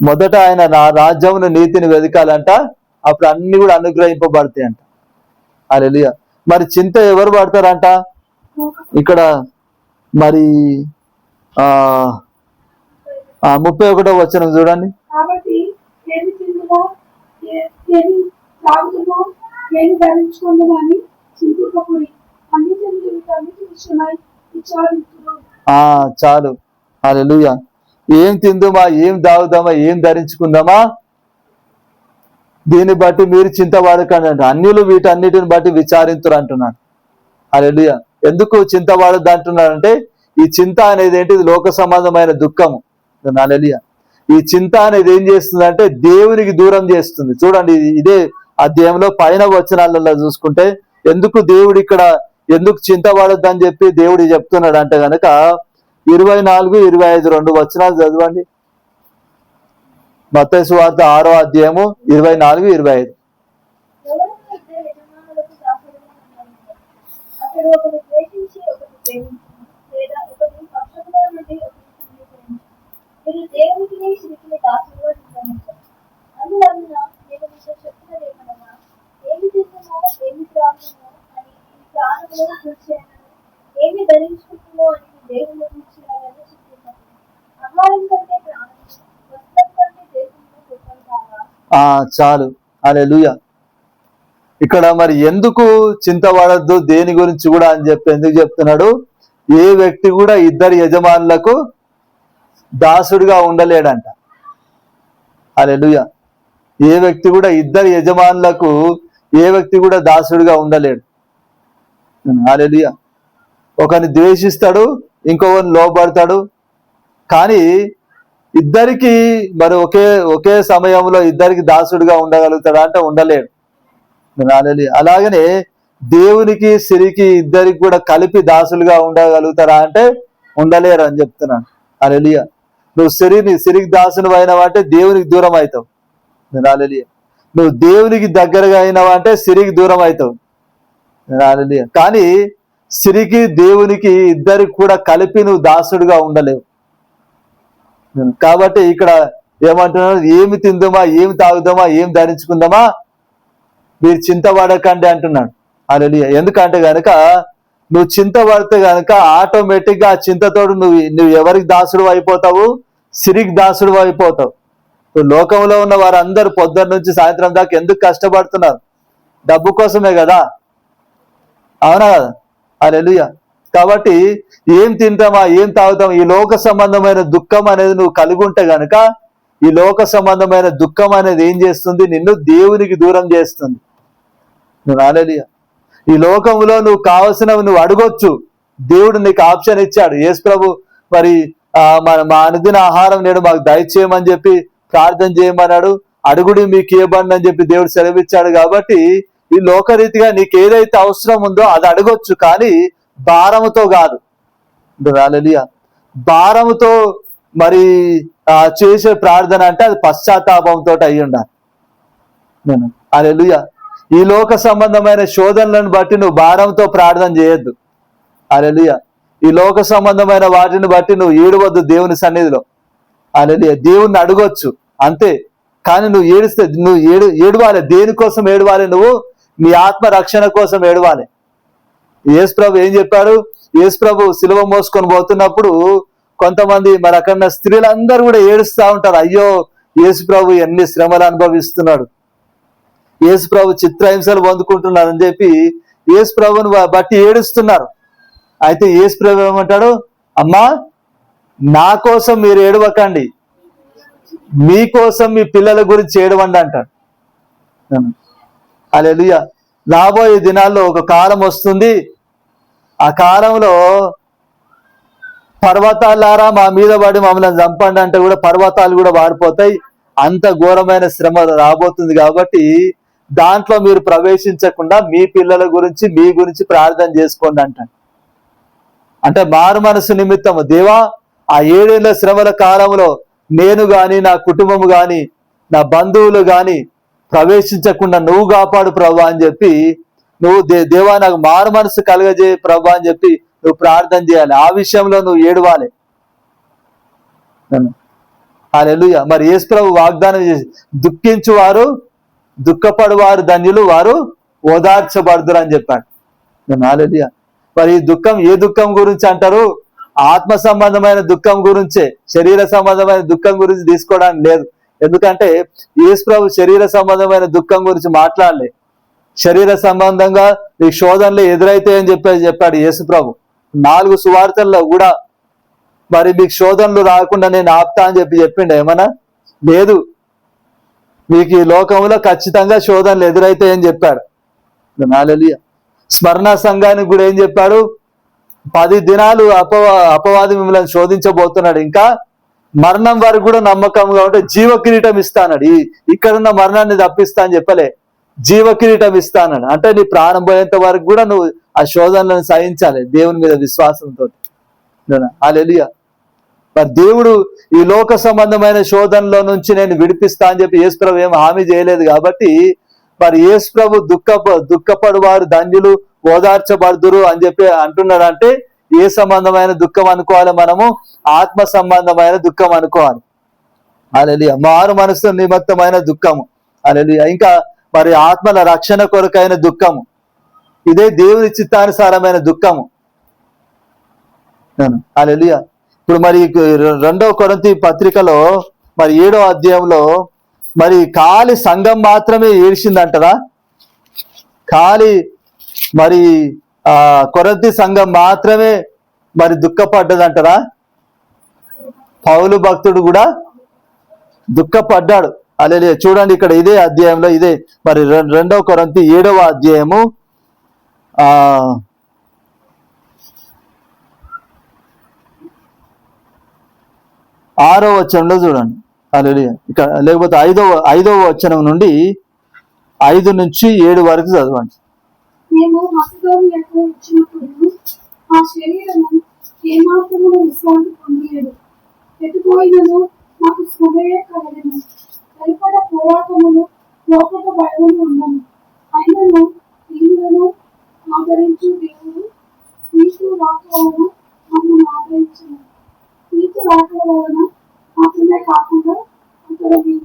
మొదట ఆయన రాజ్యమును నీతిని వెతకాలంట, అప్పుడు అన్ని కూడా అనుగ్రహింపబడతాయి అంట. హల్లెలూయా. మరి చింత ఎవరు పడతారంట? ఇక్కడ మరి 31వ వచనం చూడండి. కాబట్టి ఏమి తిందుమో, ఏమి తాగుదుమో, ఏమి ధరించుకుందుమో అని చింతింపకుడి, అన్ని వీటన్నిటి విషయమై విచారించుడు. చాలు. హల్లెలూయా. ఏం తిందుమా, ఏం తాగుదామా, ఏం ధరించుకుందామా, దీన్ని బట్టి మీరు చింతపడకండి అంట. అన్యులు వీటన్నిటిని బట్టి విచారింతురు అంటున్నాడు. హల్లెలూయా. ఎందుకు చింతపడద్దు అంటున్నాడంటే, ఈ చింత అనేది ఏంటి? లోక సంబంధమైన దుఃఖము. హల్లెలూయా. ఈ చింత అనేది ఏం చేస్తుంది అంటే దేవునికి దూరం చేస్తుంది. చూడండి, ఇదే అధ్యాయంలో పైన వచనాలలో చూసుకుంటే ఎందుకు దేవుడు ఇక్కడ ఎందుకు చింతపడద్దు అని చెప్పి దేవుడు చెప్తున్నాడు అంటే గనక 24, 25 2 వచనాలు చదవండి. మత్తయి సువార్త 6వ అధ్యాయము 24, 25. ఏమి ధరించుకుంటున్నామో అని దేవుని గురించి ఆహారం కంటే ప్రాణం, వస్త్రం కంటే దేశంలో గొప్పది కాదా? చాలు. హల్లెలూయా. ఇక్కడ మరి ఎందుకు చింతపడద్దు దేని గురించి కూడా అని చెప్పి ఎందుకు చెప్తున్నాడు? ఏ వ్యక్తి కూడా ఇద్దరు యజమానులకు దాసుడిగా ఉండలేడంట. హల్లెలూయా. ఏ వ్యక్తి కూడా ఇద్దరు యజమానులకు దాసుడిగా ఉండలేడు. హల్లెలూయా. ఒకరిని ద్వేషిస్తాడు, ఇంకొకరిని లోబడతాడు. కానీ ఇద్దరికి మరి ఒకే సమయంలో ఇద్దరికి దాసుడిగా ఉండగలుగుతాడా అంటే ఉండలేడు. హల్లెలూయా. అలాగనే దేవునికి సిరికి ఇద్దరికి కూడా కలిపి దాసులుగా ఉండగలుగుతారా అంటే ఉండలేరు అని చెప్తున్నాను. హల్లెలూయా. నువ్వు సిరికి దాసును అయినావు అంటే దేవునికి దూరం అవుతావు. హల్లెలూయా. నువ్వు దేవునికి దగ్గరగా అయినావు అంటే సిరికి దూరం అవుతావు. హల్లెలూయా. కానీ సిరికి దేవునికి ఇద్దరికి కూడా కలిపి నువ్వు దాసుడుగా ఉండలేవు. కాబట్టి ఇక్కడ ఏమంటున్నాడు? ఏమి తిందామా, ఏమి తాగుదామా, ఏం ధరించుకుందామా, మీరు చింతపడకండి అంటున్నాడు. హల్లెలూయా. ఎందుకంటే గనక నువ్వు చింతపడితే గనక ఆటోమేటిక్ గా ఆ చింతతోడు నువ్వు ఎవరికి దాసుడు అయిపోతావు? సిరికి దాసుడు అయిపోతావు. లోకంలో ఉన్న వారందరూ పొద్దున్న నుంచి సాయంత్రం దాకా ఎందుకు కష్టపడుతున్నారు? డబ్బు కోసమే కదా, అవునా కదా? హల్లెలూయా. కాబట్టి ఏం తింటామా, ఏం తాగుతామా, ఈ లోక సంబంధమైన దుఃఖం అనేది నువ్వు కలిగి ఉంటే గనక ఈ లోక సంబంధమైన దుఃఖం అనేది ఏం చేస్తుంది? నిన్ను దేవునికి దూరం చేస్తుంది. హల్లెలూయా. ఈ లోకంలో నువ్వు కావలసినవి నువ్వు అడగొచ్చు. దేవుడు నీకు ఆప్షన్ ఇచ్చాడు. యేసు ప్రభు మరి మా అనుదిన ఆహారం నేడు మాకు దయచేయమని చెప్పి ప్రార్థన చేయమన్నాడు. అడుగుడి మీకు ఇవ్వబడి అని చెప్పి దేవుడు సెలవిచ్చాడు. కాబట్టి ఈ లోకరీతిగా నీకు ఏదైతే అవసరం ఉందో అది అడగొచ్చు, కానీ భారముతో కాదు. హల్లెలూయా. భారముతో మరి చేసే ప్రార్థన అంటే అది పశ్చాత్తాపంతో అయి ఉండాలి. హల్లెలూయా. ఈ లోక సంబంధమైన శోధనలను బట్టి నువ్వు భారంతో ప్రార్థన చేయొద్దు. హల్లెలూయా. ఈ లోక సంబంధమైన వాటిని బట్టి నువ్వు ఏడవద్దు దేవుని సన్నిధిలో. హల్లెలూయా. దేవుణ్ణి అడగొచ్చు అంతే, కానీ నువ్వు ఏడిస్తే నువ్వు ఏడవాలి. దేనికోసం ఏడవాలి? నువ్వు నీ ఆత్మ రక్షణ కోసం ఏడవాలి. యేసు ప్రభు ఏం చెప్పారు? యేసు ప్రభు సిలువ మోసుకొని పోతున్నప్పుడు కొంతమంది మరి అక్కడ స్త్రీలందరూ కూడా ఏడుస్తూ ఉంటారు. అయ్యో, యేసు ప్రభు ఎన్ని శ్రమలు అనుభవిస్తున్నాడు, యేసు ప్రభు చిత్రహింసలు పొందుకుంటున్నారు అని చెప్పి యేసు ప్రభుని బట్టి ఏడుస్తున్నారు. అయితే యేసు ప్రభు ఏమంటాడు? అమ్మా, నా కోసం మీరు ఏడవకండి, మీకోసం మీ పిల్లల గురించి ఏడవండి అంటాడు. హల్లెలూయా. రాబోయే దినాల్లో ఒక కాలం వస్తుంది, ఆ కాలంలో పర్వతాలారా మా మీద పడి మమ్మల్ని చంపండి అంటే కూడా పర్వతాలు కూడా వారిపోతాయి. అంత ఘోరమైన శ్రమ రాబోతుంది. కాబట్టి దాంట్లో మీరు ప్రవేశించకుండా మీ పిల్లల గురించి మీ గురించి ప్రార్థన చేసుకోండి అంటే మారు మనసు నిమిత్తము దేవా, ఆ 7 ఏళ్ల శ్రమల కాలంలో నేను గాని నా కుటుంబం గాని నా బంధువులు గాని ప్రవేశించకుండా నువ్వు కాపాడు ప్రభా అని చెప్పి నువ్వు దేవా నాకు మారు మనసు కలగజే ప్రభా అని చెప్పి నువ్వు ప్రార్థన చేయాలి. ఆ విషయంలో నువ్వు ఏడవాలి. హల్లెలూయా. మరి యేసు ప్రభు వాగ్దానం చేసి దుఃఖించువారు దుఃఖపడువారు ధన్యులు, వారు ఓదార్చబడుదురు అని చెప్పాడు. హల్లెలూయా. మరి ఈ దుఃఖం ఏ దుఃఖం గురించి అంటారు? ఆత్మ సంబంధమైన దుఃఖం గురించే, శరీర సంబంధమైన దుఃఖం గురించి తీసుకోవడానికి లేదు. ఎందుకంటే యేసు ప్రభు శరీర సంబంధమైన దుఃఖం గురించి మాట్లాడలే. శరీర సంబంధంగా ఈ శోధనలు ఎదురైతాయని చెప్పాడు యేసు ప్రభు. 4 సువార్తల్లో కూడా మరి మీకు శోధనలు రాకుండా నేను ఆపుతా అని చెప్పిండు. ఏమన్నా లేదు, మీకు ఈ లోకంలో ఖచ్చితంగా శోధనలు ఎదురైతాయని చెప్పాడు. హల్లెలూయా. స్మరణ సంఘానికి కూడా ఏం చెప్పాడు? 10 దినాలు అపవాది మిమ్మల్ని శోధించబోతున్నాడు, ఇంకా మరణం వరకు కూడా నమ్మకంగా ఉంటే జీవ కిరీటం ఇస్తానడు. ఇక్కడున్న మరణాన్ని తప్పిస్తా అని చెప్పలే, జీవ కిరీటం ఇస్తానడు. అంటే నీ ప్రాణం పోయేంత వరకు కూడా నువ్వు ఆ శోధనలను సహించాలి దేవుని మీద విశ్వాసంతో. హల్లెలూయా. మరి దేవుడు ఈ లోక సంబంధమైన శోధనలో నుంచి నేను విడిపిస్తా అని చెప్పి యేసు ప్రభు ఏం హామీ చేయలేదు. కాబట్టి మరి యేసు ప్రభు దుఃఖపడు వారు ధన్యులు, ఓదార్చబడుదురు అని చెప్పి అంటున్నాడు. అంటే ఏ సంబంధమైన దుఃఖం అనుకోవాలి? మనము ఆత్మ సంబంధమైన దుఃఖం అనుకోవాలి. హల్లెలూయా. మారు మనసు నిమిత్తమైన దుఃఖము. హల్లెలూయా. ఇంకా మరి ఆత్మల రక్షణ కొరకైన దుఃఖము, ఇదే దేవుని చిత్తానుసారమైన దుఃఖము. హల్లెలూయా. ఇప్పుడు మరి 2వ కొరింథీ పత్రికలో మరి 7వ అధ్యాయంలో మరి ఖాళీ సంఘం మాత్రమే ఏడ్చిందంటారా? ఖాళీ మరి కొరింథీ సంఘం మాత్రమే మరి దుఃఖపడ్డదంటారా? పౌలు భక్తుడు కూడా దుఃఖపడ్డాడు. హల్లెలూయా. చూడండి ఇక్కడ ఇదే అధ్యాయంలో, ఇదే మరి 2వ కొరింథీ 7వ అధ్యాయము 6వ వచనంలో చూడండి. హల్లెలూయా. ఇక్కడ లేకపోతే 5వ వచనం నుండి 5 నుంచి 7 వరకు చదవండి. మేము మసిదోనియకు వచ్చినప్పుడు ఆ శరీరము ఏమాత్రమును విశ్రాంతి పొందలేదు. ఎటుపోయినను మాకు శ్రమయే కలగను. వెలుపట పోరాటములు, లోపట భయములు ఉండను. అయినను దీనులను ఆదరించు దేవుడు క్రీస్తు రాక వలన మమ్మల్ని ఆదరించను. క్రీస్తు రాక వలన మాత్రమే కాకుండా అతని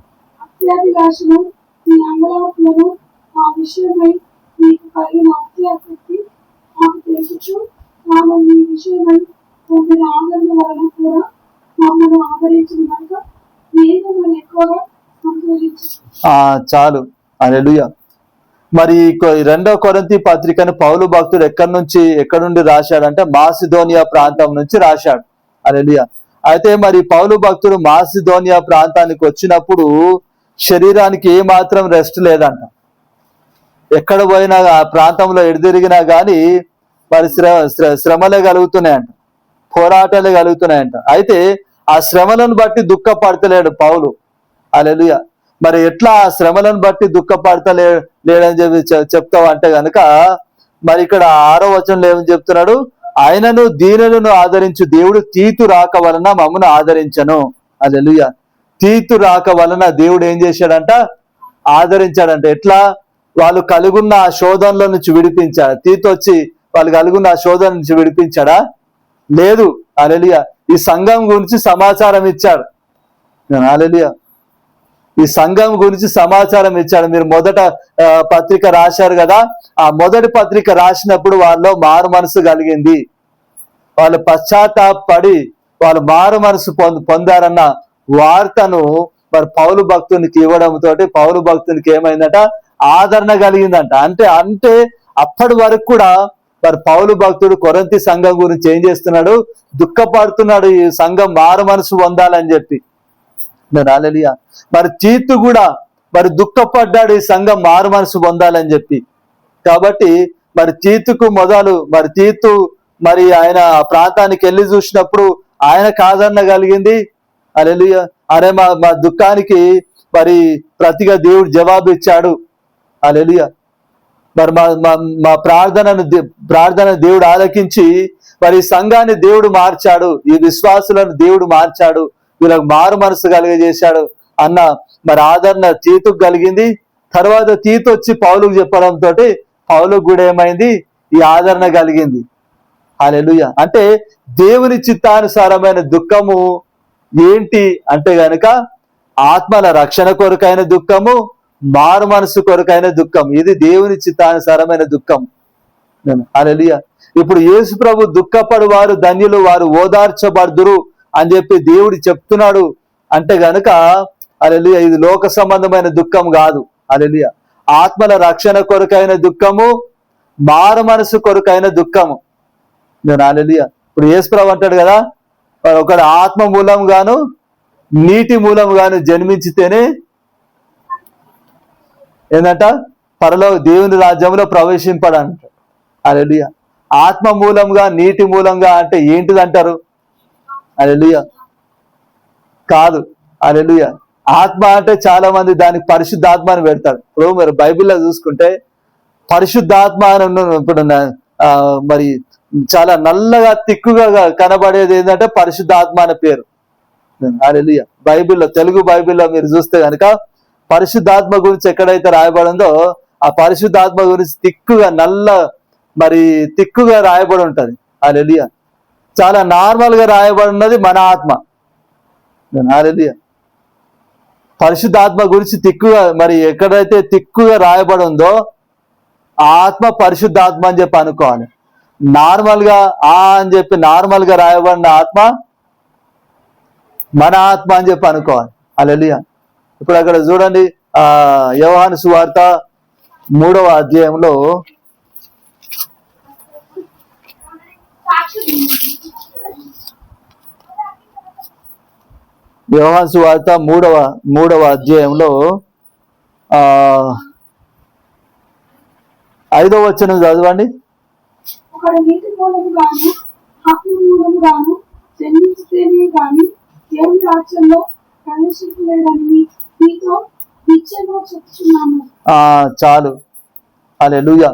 అత్యాభిలాషను, మీ అంగలాపులను ఆ విషయమై మీకు కలిగిన అత్యాసక్తి మాకు తెలుసు. మనం ఈ విషయమై పొందిన ఆదరణ వలన కూడా మమ్మల్ని ఆదరించిన కనుక నేను మనం ఎక్కువగా సంతోషించు. చాలు. హల్లెలూయా. మరి 2వ కొరింథీ పత్రికను పౌలు భక్తుడు ఎక్కడి నుండి రాశాడంటే మాసిదోనియా ప్రాంతం నుంచి రాశాడు. హల్లెలూయా. అయితే మరి పౌలు భక్తుడు మాసిదోనియా ప్రాంతానికి వచ్చినప్పుడు శరీరానికి ఏ మాత్రం రెస్ట్ లేదంట. ఎక్కడ పోయినా ఆ ప్రాంతంలో ఎడుదిరిగినా కానీ మరి శ్రమలే కలుగుతున్నాయంట, పోరాటాలే కలుగుతున్నాయంట. అయితే ఆ శ్రమలను బట్టి దుఃఖపడతలేడు పౌలు. హల్లెలూయా. మరి ఎట్లా ఆ శ్రమలను బట్టి దుఃఖపడతలేడని చెప్పి చెప్తావు అంటే గనక మరి ఇక్కడ 6వ వచనంలో ఏమని చెప్తున్నాడు? ఆయనను దీనులను ఆదరించు దేవుడు తీతు రాక వలన మమ్మను ఆదరించను. హల్లెలూయా. తీతు రాక వలన దేవుడు ఏం చేశాడంట? ఆదరించాడంట. ఎట్లా? వాళ్ళు కలుగున్న ఆ శోధనలో నుంచి విడిపించాడు. తీతు వచ్చి వాళ్ళు కలుగున్న ఆ శోధన నుంచి విడిపించాడా? లేదు. హల్లెలూయా. ఈ సంఘం గురించి సమాచారం ఇచ్చాడు. హల్లెలూయా. ఈ సంఘం గురించి సమాచారం ఇచ్చాడు. మీరు మొదట పత్రిక రాశారు కదా, ఆ మొదటి పత్రిక రాసినప్పుడు వాళ్ళలో మారు మనసు కలిగింది, వాళ్ళు పశ్చాత్తాపడి వాళ్ళు మారు మనసు పొందారన్న వార్తను మరి పౌలు భక్తునికి ఇవ్వడంతో పౌలు భక్తునికి ఏమైందట? ఆదరణ కలిగిందంట. అంటే అప్పటి వరకు కూడా మరి పౌలు భక్తుడు కొరింథీ సంఘం గురించి ఏం చేస్తున్నాడు? దుఃఖపడుతున్నాడు, ఈ సంఘం మారు మనసు పొందాలని చెప్పి. హల్లెలూయా. మరి తీతు కూడా మరి దుఃఖపడ్డాడు ఈ సంఘం మారు మనసు పొందాలని చెప్పి. కాబట్టి మరి తీతుకు మొదలు మరి తీతు మరి ఆయన ప్రాంతానికి వెళ్ళి చూసినప్పుడు ఆయన కాదన్న కలిగింది. హల్లెలూయా. అరే మా దుఃఖానికి మరి ప్రతిగా దేవుడు జవాబు ఇచ్చాడు. హల్లెలూయా. మరి మా ప్రార్థన దేవుడు ఆలకించి మరి సంఘాన్ని దేవుడు మార్చాడు, ఈ విశ్వాసులను దేవుడు మార్చాడు, వీళ్ళకి మారు మనసు కలిగజేశాడు అన్న మరి ఆదరణ తీతుకు కలిగింది. తర్వాత తీతు వచ్చి పౌలుకు చెప్పడంతో పౌలుకు కూడా ఏమైంది, ఈ ఆదరణ కలిగింది. హల్లెలూయా. అంటే దేవుని చిత్తానుసారమైన దుఃఖము ఏంటి అంటే గనక ఆత్మల రక్షణ కొరకైన దుఃఖము, మారు మనసు కొరకైన దుఃఖం. ఇది దేవుని చిత్తానుసారమైన దుఃఖం. హల్లెలూయా. ఇప్పుడు యేసు ప్రభు దుఃఖపడు వారు ధన్యులు, వారు ఓదార్చబడుదురు అని చెప్పి దేవుడు చెప్తున్నాడు అంటే గనుక హల్లెలూయా, ఇది లోక సంబంధమైన దుఃఖం కాదు. హల్లెలూయా. ఆత్మల రక్షణ కొరకైన దుఃఖము, మారు మనసు కొరకైన దుఃఖము. హల్లెలూయా. ఇప్పుడు యేసు ప్రభు అంటాడు కదా, ఒకడు ఆత్మ మూలంగాను నీటి మూలంగాను జన్మించితేనే ఏంటంట దేవుని రాజ్యంలో ప్రవేశింపడంట. హల్లెలూయా. ఆత్మ మూలంగా నీటి మూలంగా అంటే ఏంటిదంటారు? హల్లెలూయా. కాదు. హల్లెలూయా. ఆత్మ అంటే చాలా మంది దానికి పరిశుద్ధాత్మ అని పెడతారు. ఇప్పుడు మరి బైబిల్లో చూసుకుంటే పరిశుద్ధాత్మ అని ఇప్పుడు మరి చాలా నల్లగా తిక్కుగా కనబడేది ఏంటంటే పరిశుద్ధాత్మ అనే పేరు. హల్లెలూయా. బైబిల్లో, తెలుగు బైబిల్లో మీరు చూస్తే కనుక పరిశుద్ధాత్మ గురించి ఎక్కడైతే రాయబడిందో ఆ పరిశుద్ధాత్మ గురించి తిక్కుగా రాయబడి ఉంటది. హల్లెలూయా. చాలా నార్మల్ గా రాయబడి ఉన్నది మన ఆత్మ. హల్లెలూయా. పరిశుద్ధాత్మ గురించి మరి ఎక్కడైతే తిక్కుగా రాయబడి ఉందో ఆ ఆత్మ పరిశుద్ధాత్మ అని చెప్పి అనుకోవాలి. నార్మల్ గా అని చెప్పి నార్మల్ గా రాయబడిన ఆత్మ మన ఆత్మ అని చెప్పి అనుకోవాలి. హల్లెలూయా. ఇప్పుడు అక్కడ చూడండి, యోహాను సువార్త 3వ అధ్యాయంలో యోహాను సువార్త 3వ అధ్యాయంలో 5వ వచనం చదవండి. ఒకడు నీటి మూలముగాను ఆత్మ మూలముగాను జన్మిస్తేనే గాని దేవుని రాజ్యంలో ప్రవేశించలేడని నీతో నిశ్చయంగా చెప్తున్నాను. చాలు. హల్లెలూయా.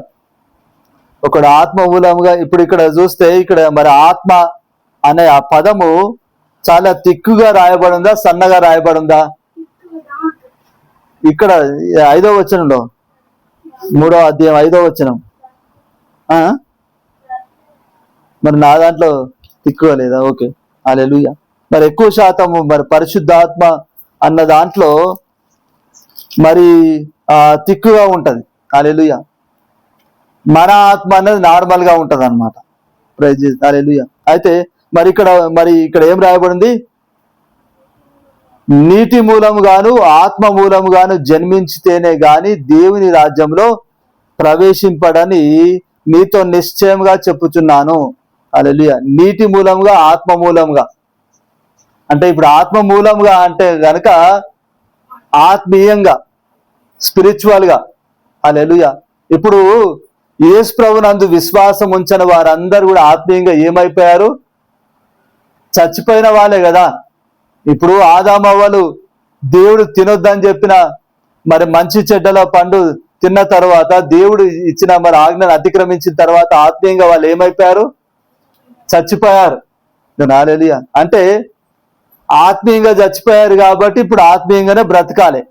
ఒకడు ఆత్మ మూలముగా, ఇప్పుడు ఇక్కడ చూస్తే ఇక్కడ మరి ఆత్మ అనే ఆ పదము చాలా తిక్కుగా రాయబడిందా, సన్నగా రాయబడిందా? ఇక్కడ 5వ వచనంలో, 3వ అధ్యాయం 5వ వచనం. మరి నా దాంట్లో తిక్కుగా లేదా? ఓకే. హల్లెలూయా. మరి ఎక్కువ శాతము మరి పరిశుద్ధాత్మ అన్న దాంట్లో మరి తిక్కుగా ఉంటది. హల్లెలూయా. మన ఆత్మ అనేది నార్మల్ గా ఉంటది అనమాట. హల్లెలూయా. అయితే మరి ఇక్కడ ఏం రాయబడింది? నీటి మూలముగాను ఆత్మ మూలముగాను జన్మించితేనే గాని దేవుని రాజ్యంలో ప్రవేశింపడని నీతో నిశ్చయంగా చెప్పుచున్నాను. హల్లెలూయా. నీటి మూలంగా ఆత్మ మూలంగా అంటే ఇప్పుడు ఆత్మ మూలంగా అంటే గనక ఆత్మీయంగా, స్పిరిచువల్ గా. హల్లెలూయా. ఇప్పుడు యేసు ప్రభునందు విశ్వాసం ఉంచిన వారందరూ కూడా ఆత్మీయంగా ఏమైపోయారు? చచ్చిపోయిన వాళ్ళే కదా. ఇప్పుడు ఆదామవ్వలు దేవుడు తినొద్దని చెప్పిన మరి మంచి చెడ్డల పండు తిన్న తర్వాత, దేవుడు ఇచ్చిన మరి ఆజ్ఞను అతిక్రమించిన తర్వాత ఆత్మీయంగా వాళ్ళు ఏమైపోయారు? చచ్చిపోయారు. హల్లెలూయా. అంటే ఆత్మీయంగా చచ్చిపోయారు కాబట్టి ఇప్పుడు ఆత్మీయంగానే బ్రతకాలి.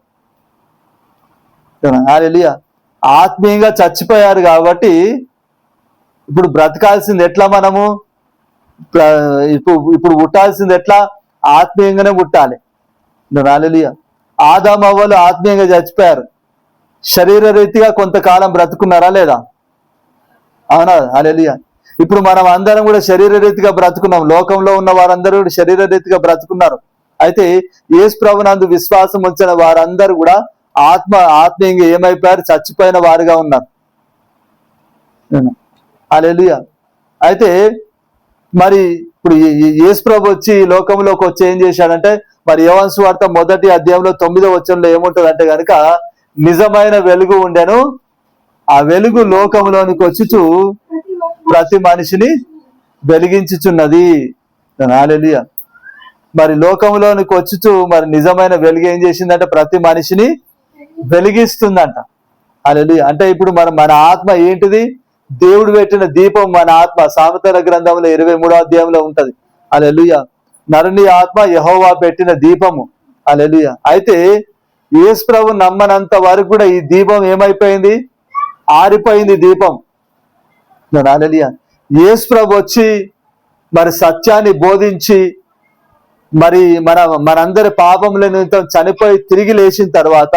హల్లెలూయా. ఆత్మీయంగా చచ్చిపోయారు కాబట్టి ఇప్పుడు బ్రతకాల్సింది ఎట్లా? మనము ఇప్పుడు పుట్టాల్సింది ఎట్లా? ఆత్మీయంగానే పుట్టాలి. హల్లెలూయా. ఆదాము అవ్వలు ఆత్మీయంగా చచ్చిపోయారు, శరీర రీతిగా కొంతకాలం బ్రతుకున్నారా లేదా? అవునా? హల్లెలూయా. ఇప్పుడు మనం అందరం కూడా శరీర రీతిగా బ్రతుకున్నాం. లోకంలో ఉన్న వారందరూ కూడా శరీర రీతిగా బ్రతుకున్నారు. అయితే యేసు ప్రభునందు విశ్వాసం ఉంచిన వారందరూ కూడా ఆత్మీయంగా ఏమైపోయారు? చచ్చిపోయిన వారుగా ఉన్నారు. హల్లెలూయా. అయితే మరి ఇప్పుడు యేసు ప్రభు వచ్చి లోకంలోకి వచ్చి ఏం చేశాడంటే మరి యోహాను సువార్త 1వ అధ్యాయంలో 9వ వచనంలో ఏముంటది అంటే గనుక నిజమైన వెలుగు ఉండెను, ఆ వెలుగు లోకంలోనికి వచ్చుచు ప్రతి మనిషిని వెలిగించుచున్నది. హల్లెలూయా. మరి లోకంలోనికి వచ్చుచు మరి నిజమైన వెలుగు ఏం చేసిందంటే ప్రతి మనిషిని వెలిగిస్తుందంట. హల్లెలూయా. అంటే ఇప్పుడు మన ఆత్మ ఏంటిది? దేవుడు పెట్టిన దీపం మన ఆత్మ. సామెతల గ్రంథంలో 23వ అధ్యాయంలో ఉంటది. హల్లెలూయా. నరుని ఆత్మ యెహోవా పెట్టిన దీపము. హల్లెలూయా. అయితే యేసు ప్రభు నమ్మనంత వరకు కూడా ఈ దీపం ఏమైపోయింది? ఆరిపోయింది దీపం. హల్లెలూయా. యేసు ప్రభు వచ్చి మరి సత్యాన్ని బోధించి మరి మనందరి పాపముల నిమిత్తం చనిపోయి తిరిగి లేచిన తర్వాత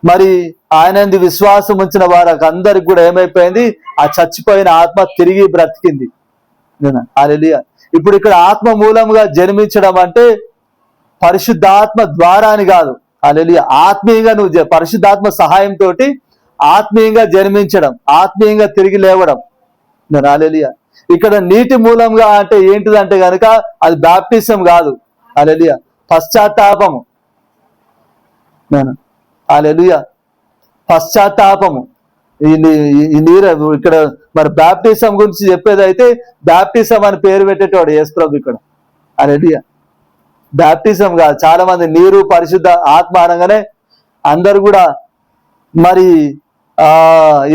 మరి ఆయన విశ్వాసం ఉంచిన వారికి అందరికి కూడా ఏమైపోయింది? ఆ చచ్చిపోయిన ఆత్మ తిరిగి బ్రతికింది. హల్లెలూయా. ఇప్పుడు ఇక్కడ ఆత్మ మూలంగా జన్మించడం అంటే పరిశుద్ధాత్మ ద్వారా అని కాదు. హల్లెలూయా. ఆత్మీయంగా నువ్వు పరిశుద్ధాత్మ సహాయంతో ఆత్మీయంగా జన్మించడం, ఆత్మీయంగా తిరిగి లేవడం. హల్లెలూయా. ఇక్కడ నీటి మూలంగా అంటే ఏంటిదంటే కనుక అది బాప్టిజం కాదు. హల్లెలూయా. పశ్చాత్తాపము. హల్లెలూయా. పశ్చాత్తాపము. ఈ నీరు ఇక్కడ మరి బాప్టిజం గురించి చెప్పేది అయితే బాప్టిజం అని పేరు పెట్టేటోడు యేసు ప్రభు ఇక్కడ. హల్లెలూయా. బాప్టిజం కాదు. చాలా మంది నీరు పరిశుద్ధ ఆత్మ అనగానే అందరు కూడా మరి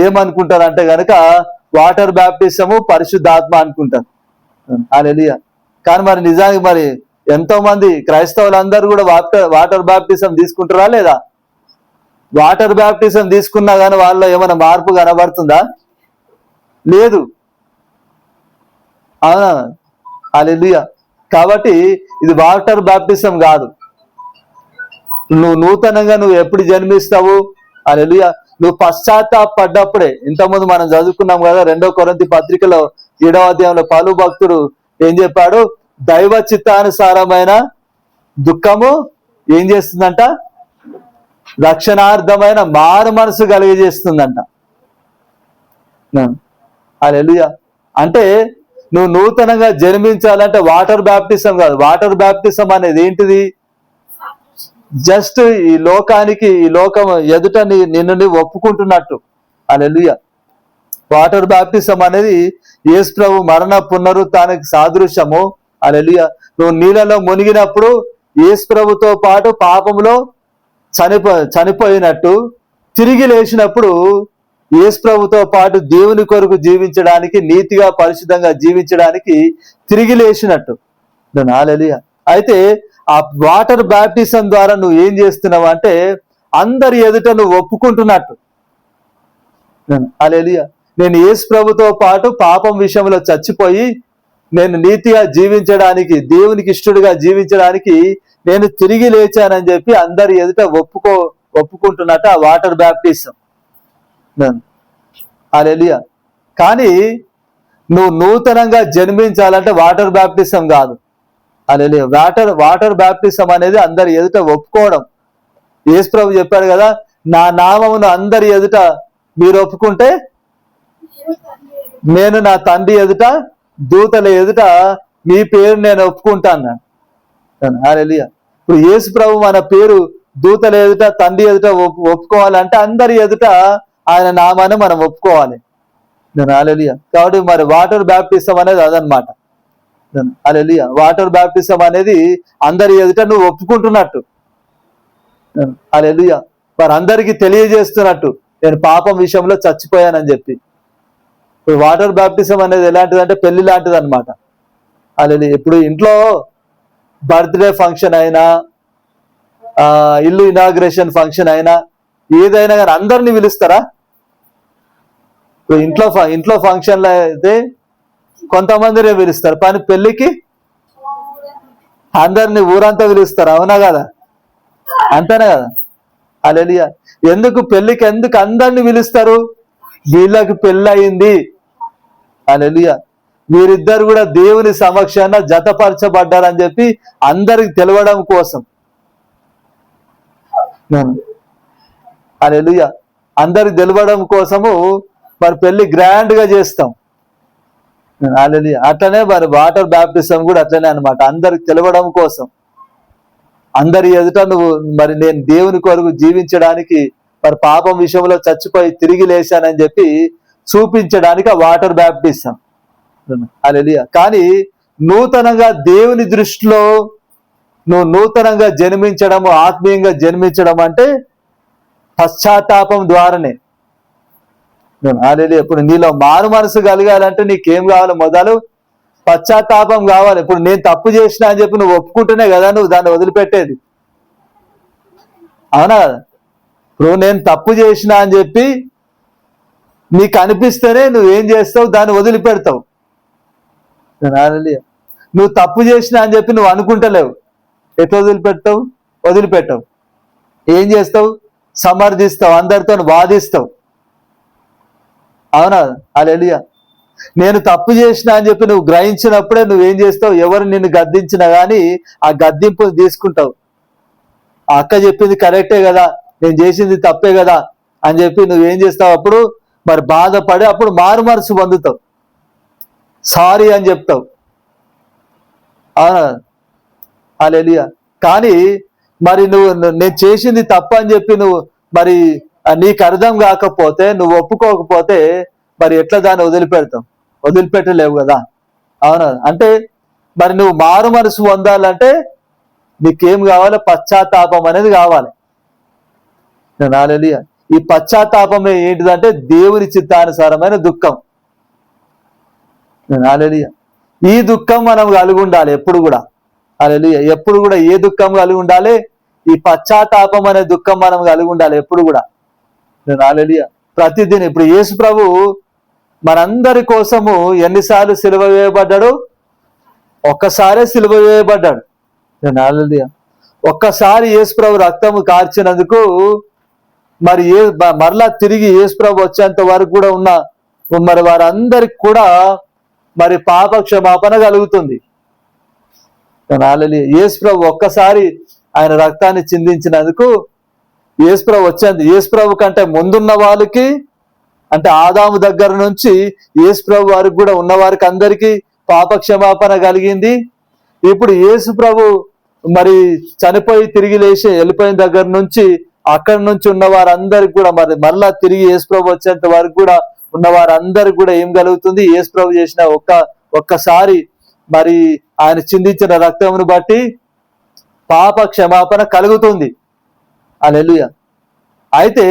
ఏమనుకుంటారు అంటే కనుక వాటర్ బాప్టిజము పరిశుద్ధాత్మ అనుకుంటారు. హల్లెలూయా. కానీ మరి నిజానికి మరి ఎంతో మంది క్రైస్తవులందరూ కూడా వాటర్ బాప్టిజం తీసుకుంటారా లేదా? వాటర్ బాప్టిజం తీసుకున్నా కానీ వాళ్ళలో ఏమైనా మార్పు కనబడుతుందా? లేదు. అవునా? హల్లెలూయా. కాబట్టి ఇది వాటర్ బాప్టిజం కాదు. నువ్వు నూతనంగా నువ్వు ఎప్పుడు జన్మిస్తావు? హల్లెలూయా. నువ్వు పశ్చాత్తాపడ్డప్పుడే. ఇంతకుముందు మనం చదువుకున్నాం కదా 2వ కొరింథీ పత్రికలో 7వ అధ్యాయంలో పౌలు భక్తుడు ఏం చెప్పాడు? దైవ చిత్తానుసారమైన దుఃఖము ఏం చేస్తుందంట? రక్షణార్థమైన మారు మనసు కలిగజేస్తుందంట. హల్లెలూయా. అంటే నువ్వు నూతనంగా జన్మించాలంటే వాటర్ బ్యాప్టిజం కాదు. వాటర్ బ్యాప్టిజం అనేది ఏంటిది? జస్ట్ ఈ లోకం ఎదుట నిన్ను ఒప్పుకుంటున్నట్టు. హల్లెలూయా. వాటర్ బ్యాప్టిజం అనేది యేసు ప్రభు మరణ పునరుత్థానానికి సాదృశ్యము. హల్లెలూయా. నువ్వు నీళ్ళలో మునిగినప్పుడు యేసు ప్రభుతో పాటు పాపంలో చనిపోయినట్టు తిరిగి లేచినప్పుడు యేసు ప్రభుతో పాటు దేవుని కొరకు జీవించడానికి, నీతిగా పరిశుద్ధంగా జీవించడానికి తిరిగి లేచినట్టు. హల్లెలూయా. అయితే ఆ వాటర్ బ్యాప్టిజం ద్వారా నువ్వు ఏం చేస్తున్నావు అంటే అందరి ఎదుట నువ్వు ఒప్పుకుంటున్నట్టు. హల్లెలూయా. నేను యేసు ప్రభుతో పాటు పాపం విషయంలో చచ్చిపోయి నేను నీతిగా జీవించడానికి, దేవునికి ఇష్టడుగా జీవించడానికి నేను తిరిగి లేచానని చెప్పి అందరి ఎదుట ఒప్పుకుంటున్నట్టు ఆ వాటర్ బ్యాప్టిజం. హల్లెలూయా. కానీ నువ్వు నూతనంగా జన్మించాలంటే వాటర్ బ్యాప్టిజం కాదు. హల్లెలూయా. వాటర్ బ్యాప్టిజం అనేది అందరి ఎదుట ఒప్పుకోవడం. యేసు ప్రభు చెప్పాడు కదా, నా నామమును అందరి ఎదుట మీరు ఒప్పుకుంటే నేను నా తండ్రి ఎదుట దూతల ఎదుట మీ పేరు నేను ఒప్పుకుంటాను. హల్లెలూయా. ఇప్పుడు యేసు ప్రభు మన పేరు దూతల ఎదుట తండ్రి ఎదుట ఒప్పుకోవాలంటే అందరి ఎదుట ఆయన నామాన్ని మనం ఒప్పుకోవాలి. హల్లెలూయా. కాబట్టి మరి వాటర్ బ్యాప్టిజం అనేది అదనమాట. హల్లెలూయా. వాటర్ బ్యాప్టిజం అనేది అందరి ఎదుట నువ్వు ఒప్పుకుంటున్నట్టు. హల్లెలూయా. మరి అందరికీ తెలియజేస్తున్నట్టు నేను పాపం విషయంలో చచ్చిపోయానని చెప్పి. ఇప్పుడు వాటర్ బ్యాప్టిజం అనేది ఎలాంటిదంటే పెళ్లి లాంటిది అనమాట. హల్లెలూయా. ఇప్పుడు ఇంట్లో బర్త్డే ఫంక్షన్ అయినా, ఇల్లు ఇనాగ్రేషన్ ఫంక్షన్ అయినా, ఏదైనా కానీ అందరినీ పిలుస్తారా? ఇప్పుడు ఇంట్లో ఫంక్షన్లో అయితే కొంతమందినే పిలుస్తారు, కానీ పెళ్లికి అందరినీ ఊరంతా పిలుస్తారు. అవునా కదా? అంతేనా కదా? హల్లెలూయా. పెళ్లికి ఎందుకు అందరినీ పిలుస్తారు? వీళ్ళకి పెళ్ళి అయింది. హల్లెలూయా. వీరిద్దరు కూడా దేవుని సమక్షాన జతపరచబడ్డారని చెప్పి అందరికి తెలవడం కోసం. హల్లెలూయా. అందరికి తెలవడం కోసము మరి పెళ్లి గ్రాండ్ గా చేస్తాం. హల్లెలూయా. అట్లనే మరి వాటర్ బ్యాప్టిజం కూడా అట్లనే అనమాట, అందరికి తెలవడం కోసం. అందరి ఎదుట నువ్వు మరి నేను దేవుని కొరకు జీవించడానికి మరి పాపం విషయంలో చచ్చిపోయి తిరిగి లేచానని చెప్పి చూపించడానికి ఆ వాటర్ బ్యాప్టిజం. హల్లెలూయా. కానీ నూతనంగా దేవుని దృష్టిలో నువ్వు నూతనంగా జన్మించడము, ఆత్మీయంగా జన్మించడం అంటే పశ్చాత్తాపం ద్వారానే. హల్లెలూయా. ఇప్పుడు నీలో మారు మనసు కలగాలంటే నీకేం కావాలి? మొదలు పశ్చాత్తాపం కావాలి. ఇప్పుడు నేను తప్పు చేసిన అని చెప్పి నువ్వు ఒప్పుకుంటేనే కదా నువ్వు దాన్ని వదిలిపెట్టేది. అవునా కదా? ఇప్పుడు నేను తప్పు చేసిన అని చెప్పి నీకు అనిపిస్తేనే నువ్వేం చేస్తావు? దాన్ని వదిలిపెడతావు. నువ్వు తప్పు చేసిన అని చెప్పి నువ్వు అనుకుంటలేవు, ఎట్లా వదిలిపెడతావు? వదిలిపెట్టవు. ఏం చేస్తావు? సమర్థిస్తావు, అందరితో వాదిస్తావు. అవునా? హల్లెలూయా. నేను తప్పు చేసిన అని చెప్పి నువ్వు గ్రహించినప్పుడే నువ్వేం చేస్తావు? ఎవరు నిన్ను గద్దించినా కానీ ఆ గద్దింపుని తీసుకుంటావు. ఆ అక్క చెప్పింది కరెక్టే కదా, నేను చేసింది తప్పే కదా అని చెప్పి నువ్వేం చేస్తావు? అప్పుడు మరి బాధపడి అప్పుడు మారు మనసు పొందుతావు, సారీ అని చెప్తావు. అవునా? హల్లెలూయా. కానీ మరి నువ్వు నేను చేసింది తప్పు అని చెప్పి నువ్వు మరి నీకు అర్థం కాకపోతే, నువ్వు ఒప్పుకోకపోతే మరి ఎట్లా దాన్ని వదిలిపెడతావు? వదిలిపెట్టలేవు కదా. అవునా? అంటే మరి నువ్వు మారు మనసు పొందాలంటే నీకేం కావాలి? పశ్చాత్తాపం అనేది కావాలి. హల్లెలూయా. ఈ పశ్చాత్తాపమే ఏంటిదంటే దేవుని చిత్తానుసారమైన దుఃఖం. హల్లెలూయా. ఈ దుఃఖం మనం కలిగి ఉండాలి ఎప్పుడు కూడా. హల్లెలూయా. ఎప్పుడు కూడా ఏ దుఃఖం కలిగి ఉండాలి? ఈ పశ్చాత్తాపం అనే దుఃఖం మనం కలిగి ఉండాలి ఎప్పుడు కూడా. హల్లెలూయా. ప్రతిదిన ఇప్పుడు యేసు ప్రభు మనందరి కోసము ఎన్నిసార్లు సిలువ వేయబడ్డాడు? ఒక్కసారే సిలువ వేయబడ్డాడు. హల్లెలూయా. ఒక్కసారి యేసు ప్రభు రక్తము కార్చినందుకు మరి మరలా తిరిగి యేసు ప్రభు వచ్చేంత వరకు కూడా ఉన్న మరి వారందరికి కూడా మరి పాప క్షమాపణ కలుగుతుంది. హల్లెలూయా. యేసు ప్రభు ఒక్కసారి ఆయన రక్తాన్ని చిందించినందుకు యేసు ప్రభు వచ్చేందుకు, యేసు ప్రభు కంటే ముందున్న వాళ్ళకి అంటే ఆదాము దగ్గర నుంచి యేసు ప్రభు వారికి కూడా ఉన్న వారికి అందరికీ పాప క్షమాపణ కలిగింది. ఇప్పుడు యేసు ప్రభు మరి చనిపోయి తిరిగి లేచి వెళ్ళిపోయిన దగ్గర నుంచి అక్కడి నుంచి ఉన్న వారందరికి కూడా మరి మరలా తిరిగి యేసు ప్రభు వచ్చేంత వరకు కూడా ఉన్న వారందరికి కూడా ఏం కలుగుతుంది? యేసు ప్రభు చేసిన ఒక్కసారి మరి ఆయన చిందించిన రక్తమును బట్టి పాప క్షమాపణ కలుగుతుంది. హల్లెలూయా. అయితే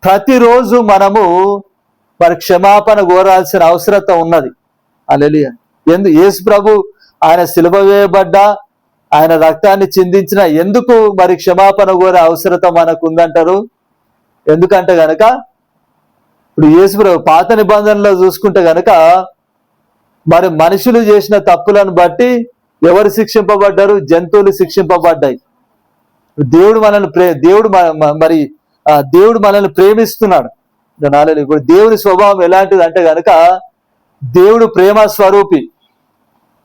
ప్రతిరోజు మనము మరి క్షమాపణ కోరాల్సిన అవసరత ఉన్నది. హల్లెలూయా. యేసు ప్రభు ఆయన సిలువ వేయబడ్డా, ఆయన రక్తాన్ని చిందించిన ఎందుకు మరి క్షమాపణ కోరే అవసరత మనకు ఉందంటారు? ఎందుకంటే గనక ఇప్పుడు యేసు ప్రభు పాత నిబంధనలో చూసుకుంటే గనక మరి మనుషులు చేసిన తప్పులను బట్టి ఎవరు శిక్షింపబడ్డారు? జంతువులు శిక్షింపబడ్డాయి. దేవుడు మనల్ని ప్రేమిస్తున్నాడు. ఇప్పుడు దేవుని స్వభావం ఎలాంటిది అంటే గనక దేవుడు ప్రేమ స్వరూపి.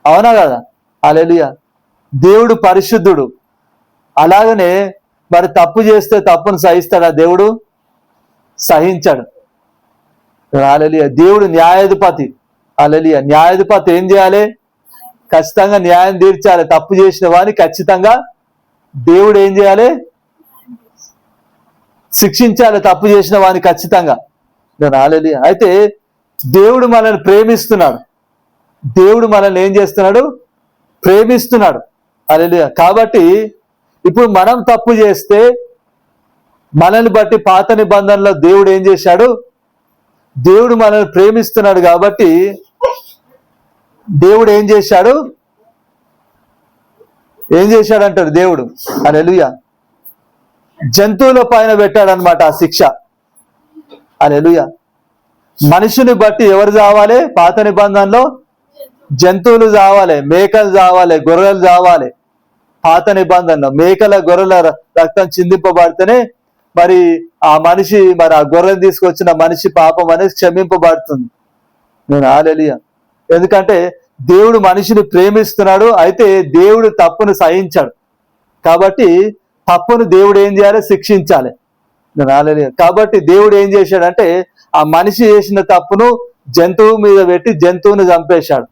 అవునా కదా? హల్లెలూయా. దేవుడు పరిశుద్ధుడు. అలాగనే మరి తప్పు చేస్తే తప్పును సహిస్తాడా దేవుడు? సహించాడు. హల్లెలూయా. దేవుడు న్యాయాధిపతి. హల్లెలూయా. న్యాయాధిపతి ఏం చేయాలి? ఖచ్చితంగా న్యాయం తీర్చాలి. తప్పు చేసిన వాడిని ఖచ్చితంగా దేవుడు ఏం చేయాలి? శిక్షించాలి. తప్పు చేసిన వాడిని ఖచ్చితంగా. హల్లెలూయా. అయితే దేవుడు మనల్ని ప్రేమిస్తున్నాడు. దేవుడు మనల్ని ఏం చేస్తున్నాడు? ప్రేమిస్తున్నాడు. హల్లెలూయా. కాబట్టి ఇప్పుడు మనం తప్పు చేస్తే మనల్ని బట్టి పాత నిబంధనలో దేవుడు ఏం చేశాడు? దేవుడు మనల్ని ప్రేమిస్తున్నాడు కాబట్టి దేవుడు ఏం చేశాడు? ఏం చేశాడంటాడు దేవుడు? హల్లెలూయా. జంతువుల పైన పెట్టాడనమాట ఆ శిక్ష. హల్లెలూయా. మనిషిని బట్టి ఎవరు చావాలి? పాత నిబంధనలో జంతువులు చావాలి, మేకలు చావాలి, గొర్రెలు చావాలి. పాత నిబంధనలో మేకల గొర్రెల రక్తం చిందింపబడితేనే మరి ఆ మనిషి మరి ఆ గొర్రెలు తీసుకొచ్చిన మనిషి పాపం అనేది క్షమింపబడుతుంది. హల్లెలూయా. ఎందుకంటే దేవుడు మనిషిని ప్రేమిస్తున్నాడు. అయితే దేవుడు తప్పును సహించాడు కాబట్టి తప్పును దేవుడు ఏం చేయాలి? శిక్షించాలి. హల్లెలూయా. కాబట్టి దేవుడు ఏం చేశాడంటే ఆ మనిషి చేసిన తప్పును జంతువు మీద పెట్టి జంతువుని చంపేశాడు.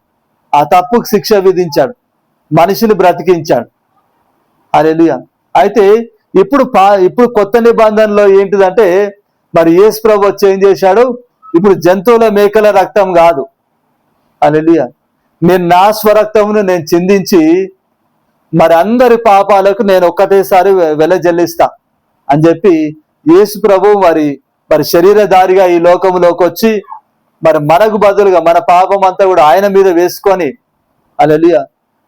ఆ తప్పుకు శిక్ష విధించాడు, మనిషిని బ్రతికించాడు. హల్లెలూయా. అయితే ఇప్పుడు కొత్త నిబంధనలో ఏంటిదంటే మరి యేసు ప్రభు వచ్చి ఏం చేశాడు, ఇప్పుడు జంతువుల మేకల రక్తం కాదు, హల్లెలూయా, నేను నా స్వరక్తమును నేను చిందించి మరి అందరి పాపాలకు నేను ఒక్కటేసారి వెలజల్లిస్తా అని చెప్పి యేసు ప్రభు మరి శరీరధారిగా ఈ లోకంలోకి వచ్చి మరి మనకు బదులుగా మన పాపం అంతా కూడా ఆయన మీద వేసుకొని, హల్లెలూయా,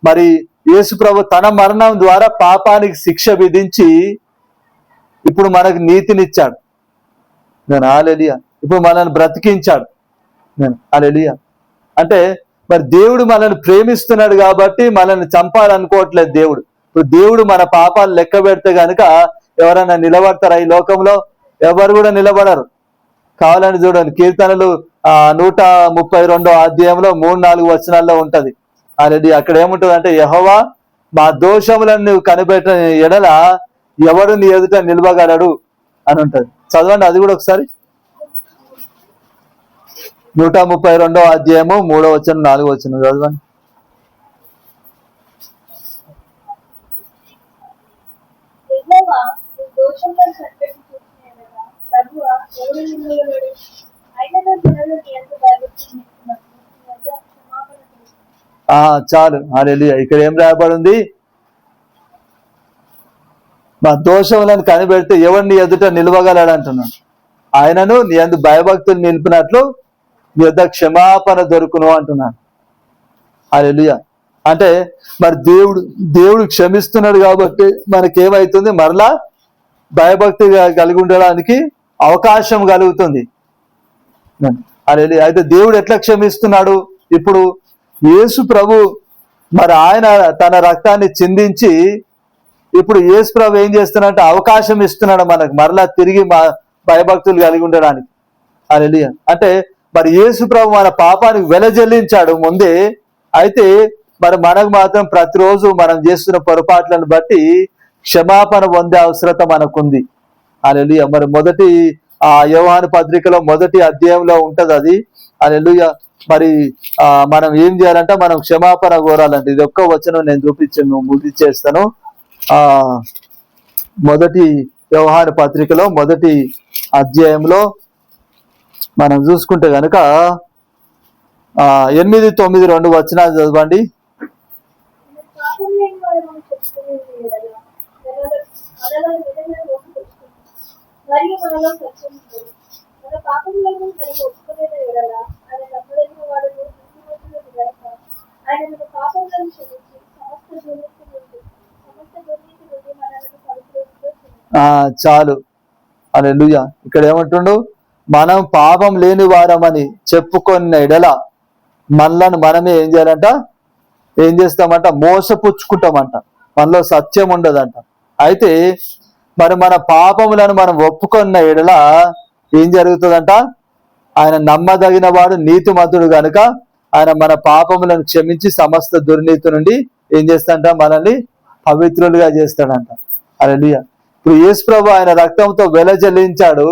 మరి యేసు ప్రభు తన మరణం ద్వారా పాపానికి శిక్ష విధించి ఇప్పుడు మనకు నీతినిచ్చాడు. నేను హల్లెలూయా. ఇప్పుడు మనల్ని బ్రతికించాడు. నేను హల్లెలూయా. అంటే మరి దేవుడు మనల్ని ప్రేమిస్తున్నాడు కాబట్టి మనల్ని చంపాలనుకోవట్లేదు దేవుడు. ఇప్పుడు దేవుడు మన పాపాలు లెక్క పెడితే గనుక ఎవరైనా నిలబడతారా ఈ లోకంలో? ఎవరు కూడా నిలబడరు. కావాలని చూడండి, కీర్తనలు 132 అధ్యాయంలో 3-4 వచనాల్లో ఉంటది. అది అక్కడ ఏముంటది అంటే, యెహోవా మా దోషములను నువ్వు కనిపెట్టిన ఎడల ఎవడు నీ ఎదుట నిలవగలడు అని ఉంటది. చదవండి అది కూడా ఒకసారి. 132 అధ్యాయము 3వ వచనం 4వ వచనం చదవండి. యెహోవా నీ దోషములను కనిపెట్టి చూసినట్లుగా ప్రభువా ఎవడు నిలువగలడు? అయినను జనులు నీ యందు భయభక్తులు నిలుపునట్లు నీ వద్ద క్షమాపణ కోరుతున్నాను. చాలు, హల్లెలూయా. ఇక్కడ ఏం రాయబడి ఉంది? మా దోషములను కనిపెడితే ఎవరిని ఎదుట నిలవగలడు అంటున్నాడు. ఆయనను నీ యందు భయభక్తులు నిలిపినట్లు నీ యొద్ద క్షమాపణ దొరుకును అంటున్నాడు. హల్లెలూయా. అంటే మరి దేవుడు క్షమిస్తున్నాడు కాబట్టి మనకేమైతుంది, మరలా భయభక్తి కలిగి ఉండడానికి అవకాశం కలుగుతుంది. హల్లెలూయా. అయితే దేవుడు ఎట్లా క్షమిస్తున్నాడు? ఇప్పుడు యేసు ప్రభు మరి ఆయన తన రక్తాన్ని చిందించి ఇప్పుడు యేసు ప్రభు ఏం చేస్తున్నాడంటే అవకాశం ఇస్తున్నాడు మనకు మరలా తిరిగి భయభక్తులు కలిగి ఉండడానికి. హల్లెలూయా. అంటే మరి యేసు ప్రభు మన పాపానికి వెలజల్లించాడు ముందే. అయితే మరి మనకు మాత్రం ప్రతిరోజు మనం చేస్తున్న పొరపాట్లను బట్టి క్షమాపణ పొందే అవసరత మనకుంది. హల్లెలూయా. మరి మొదటి యోహాను పత్రికలో 1వ అధ్యాయంలో ఉంటది అది. హల్లెలూయా. మరి మనం ఏం చేయాలంటే మనం క్షమాపణ కోరాలంటే ఇది ఒక్క వచనం నేను చూపించాను, ముగిచేస్తాను. 1వ యోహాను పత్రికలో 1వ అధ్యాయంలో మనం చూసుకుంటే కనుక 8, 9, 2 వచనాలు చదవండి. చాలు, హల్లెలూయా. ఇక్కడ ఏమంటుండు? మనం పాపం లేని వారమని చెప్పుకున్న ఎడల మనలను మనమే ఏం చేయాలంట? ఏం చేస్తామంట? మోసపుచ్చుకుంటామంట. మనలో సత్యం ఉండదంట. అయితే మరి మన పాపములను మనం ఒప్పుకున్న ఎడల ఏం జరుగుతుందంట? ఆయన నమ్మదగిన వాడు, నీతిమంతుడు గనుక ఆయన మన పాపములను క్షమించి సమస్త దుర్నీతి నుండి ఏం చేస్తాడంట? మనల్ని పవిత్రులుగా చేస్తాడంట. హల్లెలూయా. ఇప్పుడు యేసు ప్రభు ఆయన రక్తంతో వెలజల్లించాడు.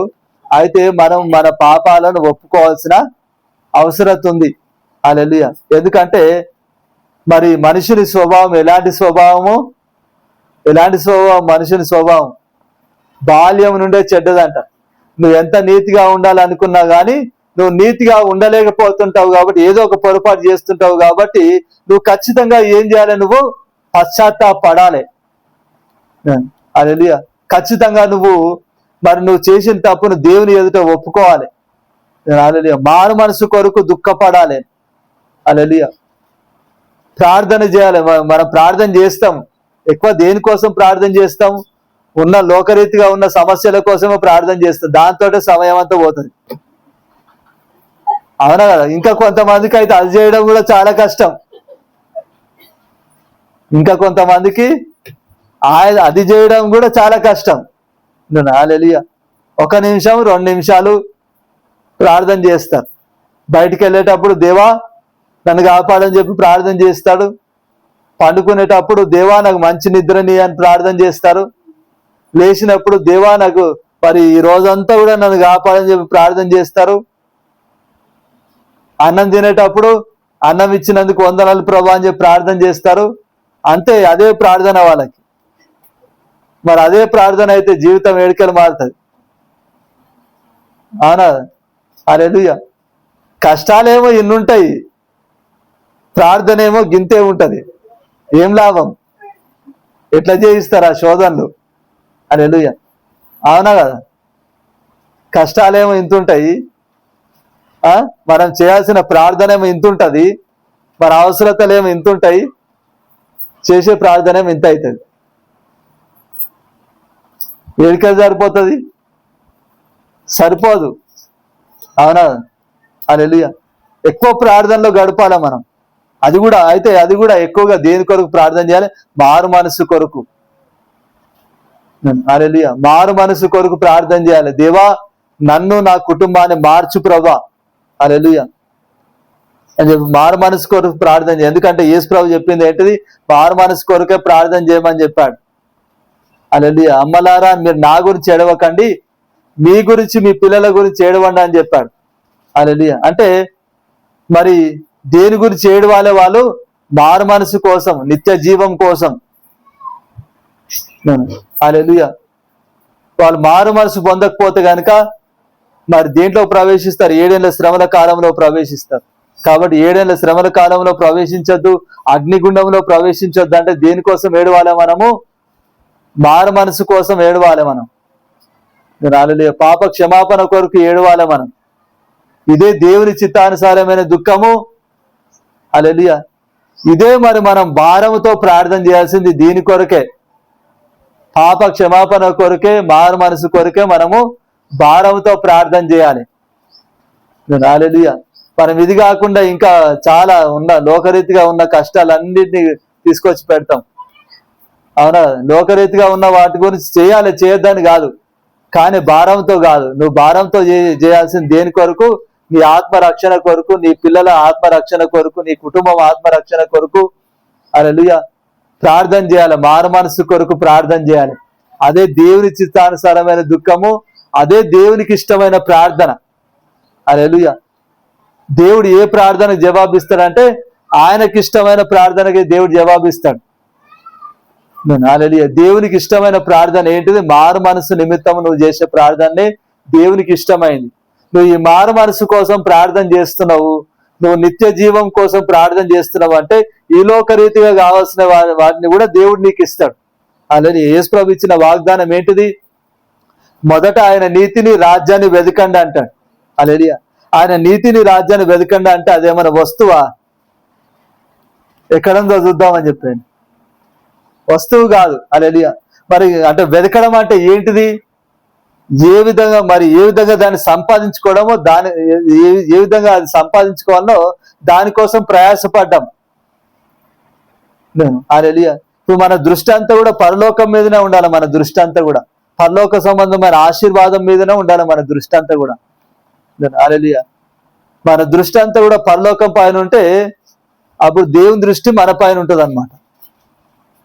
అయితే మనం మన పాపాలను ఒప్పుకోవాల్సిన అవసరం ఉంది. హల్లెలూయా. ఎందుకంటే మరి మనిషిని స్వభావం ఎలాంటి స్వభావము? మనిషిని స్వభావం బాల్యం నుండే చెడ్డదంట. నువ్వు ఎంత నీతిగా ఉండాలనుకున్నా కానీ నువ్వు నీతిగా ఉండలేకపోతుంటావు కాబట్టి, ఏదో ఒక పొరపాటు చేస్తుంటావు కాబట్టి నువ్వు ఖచ్చితంగా ఏం చేయాలి? నువ్వు పశ్చాత్తాపడాలి. హల్లెలూయా. ఖచ్చితంగా నువ్వు చేసిన తప్పును దేవుని ఎదుట ఒప్పుకోవాలి. హల్లెలూయా. మారు మనసు కొరకు దుఃఖపడాలి. హల్లెలూయా. ప్రార్థన చేయాలి. మనం ప్రార్థన చేస్తాం. ఎక్కువ దేనికోసం ప్రార్థన చేస్తాం? ఉన్న లోకరీతిగా ఉన్న సమస్యల కోసమే ప్రార్థన చేస్తాం. దాంతో సమయం అంతా పోతుంది. అవునా కదా? ఇంకా కొంతమందికి అయితే అది చేయడం కూడా చాలా కష్టం. ఇంకా కొంతమందికి అది చేయడం కూడా చాలా కష్టం. హల్లెలూయా. 1 నిమిషం 2 నిమిషాలు ప్రార్థన చేస్తారు. బయటికి వెళ్ళేటప్పుడు దేవా నన్ను కాపాడని చెప్పి ప్రార్థన చేస్తాడు. పండుకునేటప్పుడు దేవా నాకు మంచి నిద్రని అని ప్రార్థన చేస్తారు. లేచినప్పుడు దేవా నాకు మరి ఈ రోజంతా కూడా నన్ను కాపాడని చెప్పి ప్రార్థన చేస్తారు. అన్నం తినేటప్పుడు అన్నం ఇచ్చినందుకు వందనాలు ప్రభా అని చెప్పి ప్రార్థన చేస్తారు. అంతే, అదే ప్రార్థన వాళ్ళకి. మరి అదే ప్రార్థన అయితే జీవితం ఏడికలు మారుతుంది. అవునా? హల్లెలూయా. కష్టాలేమో ఇన్నుంటాయి, ప్రార్థన ఏమో గింతే ఉంటది. ఏం లాభం? ఎట్లా చేయిస్తారు ఆ శోధనలు? హల్లెలూయా. అవునా కదా? కష్టాలేమో ఇంత ఉంటాయి, మనం చేయాల్సిన ప్రార్థన ఏమో ఇంత ఉంటుంది, మన అవసరతలు ఏమో ఇంత ఉంటాయి, చేసే ప్రార్థన ఏమో ఇంత అవుతుంది. ఎడికలు సరిపోతుంది? సరిపోదు. అవునా? హల్లెలూయా. ఎక్కువ ప్రార్థనలో గడపాలి మనం. అది కూడా ఎక్కువగా దేని కొరకు ప్రార్థన చేయాలి? మారు మనసు కొరకు. హల్లెలూయా. మారు మనసు కొరకు ప్రార్థన చేయాలి. దేవా, నన్ను నా కుటుంబాన్ని మార్చు ప్రభా. హల్లెలూయా అని చెప్పి మారు మనసు కొరకు ప్రార్థన చేయాలి. ఎందుకంటే యేసు ప్రభు చెప్పింది ఏంటిది? మారు మనసు కొరకే ప్రార్థన చేయమని చెప్పాడు. హల్లెలూయా. అమ్మలారా, మీరు నా గురించి ఏడవకండి, మీ గురించి మీ పిల్లల గురించి ఏడవండి అని చెప్పాడు. హల్లెలూయా. అంటే మరి దేని గురించి ఏడవాలే? వాళ్ళు మారు మనసు కోసం, నిత్య జీవం కోసం. హల్లెలూయా. వాళ్ళు మారు మనసు పొందకపోతే కనుక మరి దేంట్లో ప్రవేశిస్తారు? 7 ఏళ్ల శ్రమల కాలంలో ప్రవేశిస్తారు. కాబట్టి 7 ఏళ్ల శ్రమల కాలంలో ప్రవేశించొద్దు, అగ్నిగుండంలో ప్రవేశించొద్దు. అంటే దేనికోసం ఏడవాలి? మనము మారు మనసు కోసం ఏడవాలి మనం. హల్లెలూయా. పాప క్షమాపణ కొరకు ఏడవాలి మనం. ఇదే దేవుని చిత్తానుసారమైన దుఃఖము. హల్లెలూయా. ఇదే మరి మనం భారముతో ప్రార్థన చేయాల్సింది దీని కొరకే, పాప క్షమాపణ కొరకే, మారు మనసు కొరకే మనము భారంతో ప్రార్థన చేయాలి. హల్లెలూయా. మనం ఇది కాకుండా ఇంకా చాలా లోకరీతిగా ఉన్న కష్టాలన్నింటినీ తీసుకొచ్చి పెడతాం. అవునా? లోకరీతిగా ఉన్న వాటి గురించి చేయొద్దని కాదు, కానీ భారంతో కాదు. నువ్వు భారంతో చేయాల్సింది దేని కొరకు? నీ ఆత్మరక్షణ కొరకు, నీ పిల్లల ఆత్మరక్షణ కొరకు, నీ కుటుంబం ఆత్మరక్షణ కొరకు. హల్లెలూయా. ప్రార్థన చేయాలి, మారు మనసు కొరకు ప్రార్థన చేయాలి. అదే దేవుని చిత్తానుసారమైన దుఃఖము, అదే దేవునికి ఇష్టమైన ప్రార్థన. హల్లెలూయా. దేవుడు ఏ ప్రార్థనకు జవాబిస్తాడంటే ఆయనకి ఇష్టమైన ప్రార్థనకి దేవుడు జవాబిస్తాడు. హల్లెలూయా. దేవునికి ఇష్టమైన ప్రార్థన ఏంటిది? మారు మనసు నిమిత్తం నువ్వు చేసే ప్రార్థనే దేవునికి ఇష్టమైంది. నువ్వు ఈ మారు మనసు కోసం ప్రార్థన చేస్తున్నావు, నువ్వు నిత్య జీవం కోసం ప్రార్థన చేస్తున్నావు అంటే ఈ లోకరీతిగా కావాల్సిన వాటిని కూడా దేవుడు నీకు ఇస్తాడు. అలాగే యేసు ప్రభు ఇచ్చిన వాగ్దానం ఏంటిది? మొదట ఆయన నీతిని రాజ్యాన్ని వెతకండి అంటాడు. హల్లెలూయా. ఆయన నీతిని రాజ్యాన్ని వెతకండి అంటే అదేమైనా వస్తువా? ఎక్కడందో చూద్దామని చెప్పాను. వస్తువు కాదు. హల్లెలూయా. మరి అంటే వెతకడం అంటే ఏంటిది? ఏ విధంగా దాన్ని సంపాదించుకోవడమో, ఏ విధంగా అది సంపాదించుకోవాలో దానికోసం ప్రయాసపడ్డాం. హల్లెలూయా. ఇప్పుడు మన దృష్టి అంతా కూడా పరలోకం మీదనే ఉండాలి. మన దృష్టి అంతా కూడా పరలోక సంబంధమైన ఆశీర్వాదం మీదనే ఉండాలి మన దృష్టి అంతా కూడా. హల్లెలూయా. మన దృష్టి అంతా కూడా పరలోకం పైన ఉంటే అప్పుడు దేవుని దృష్టి మన పైన ఉంటుంది అన్నమాట.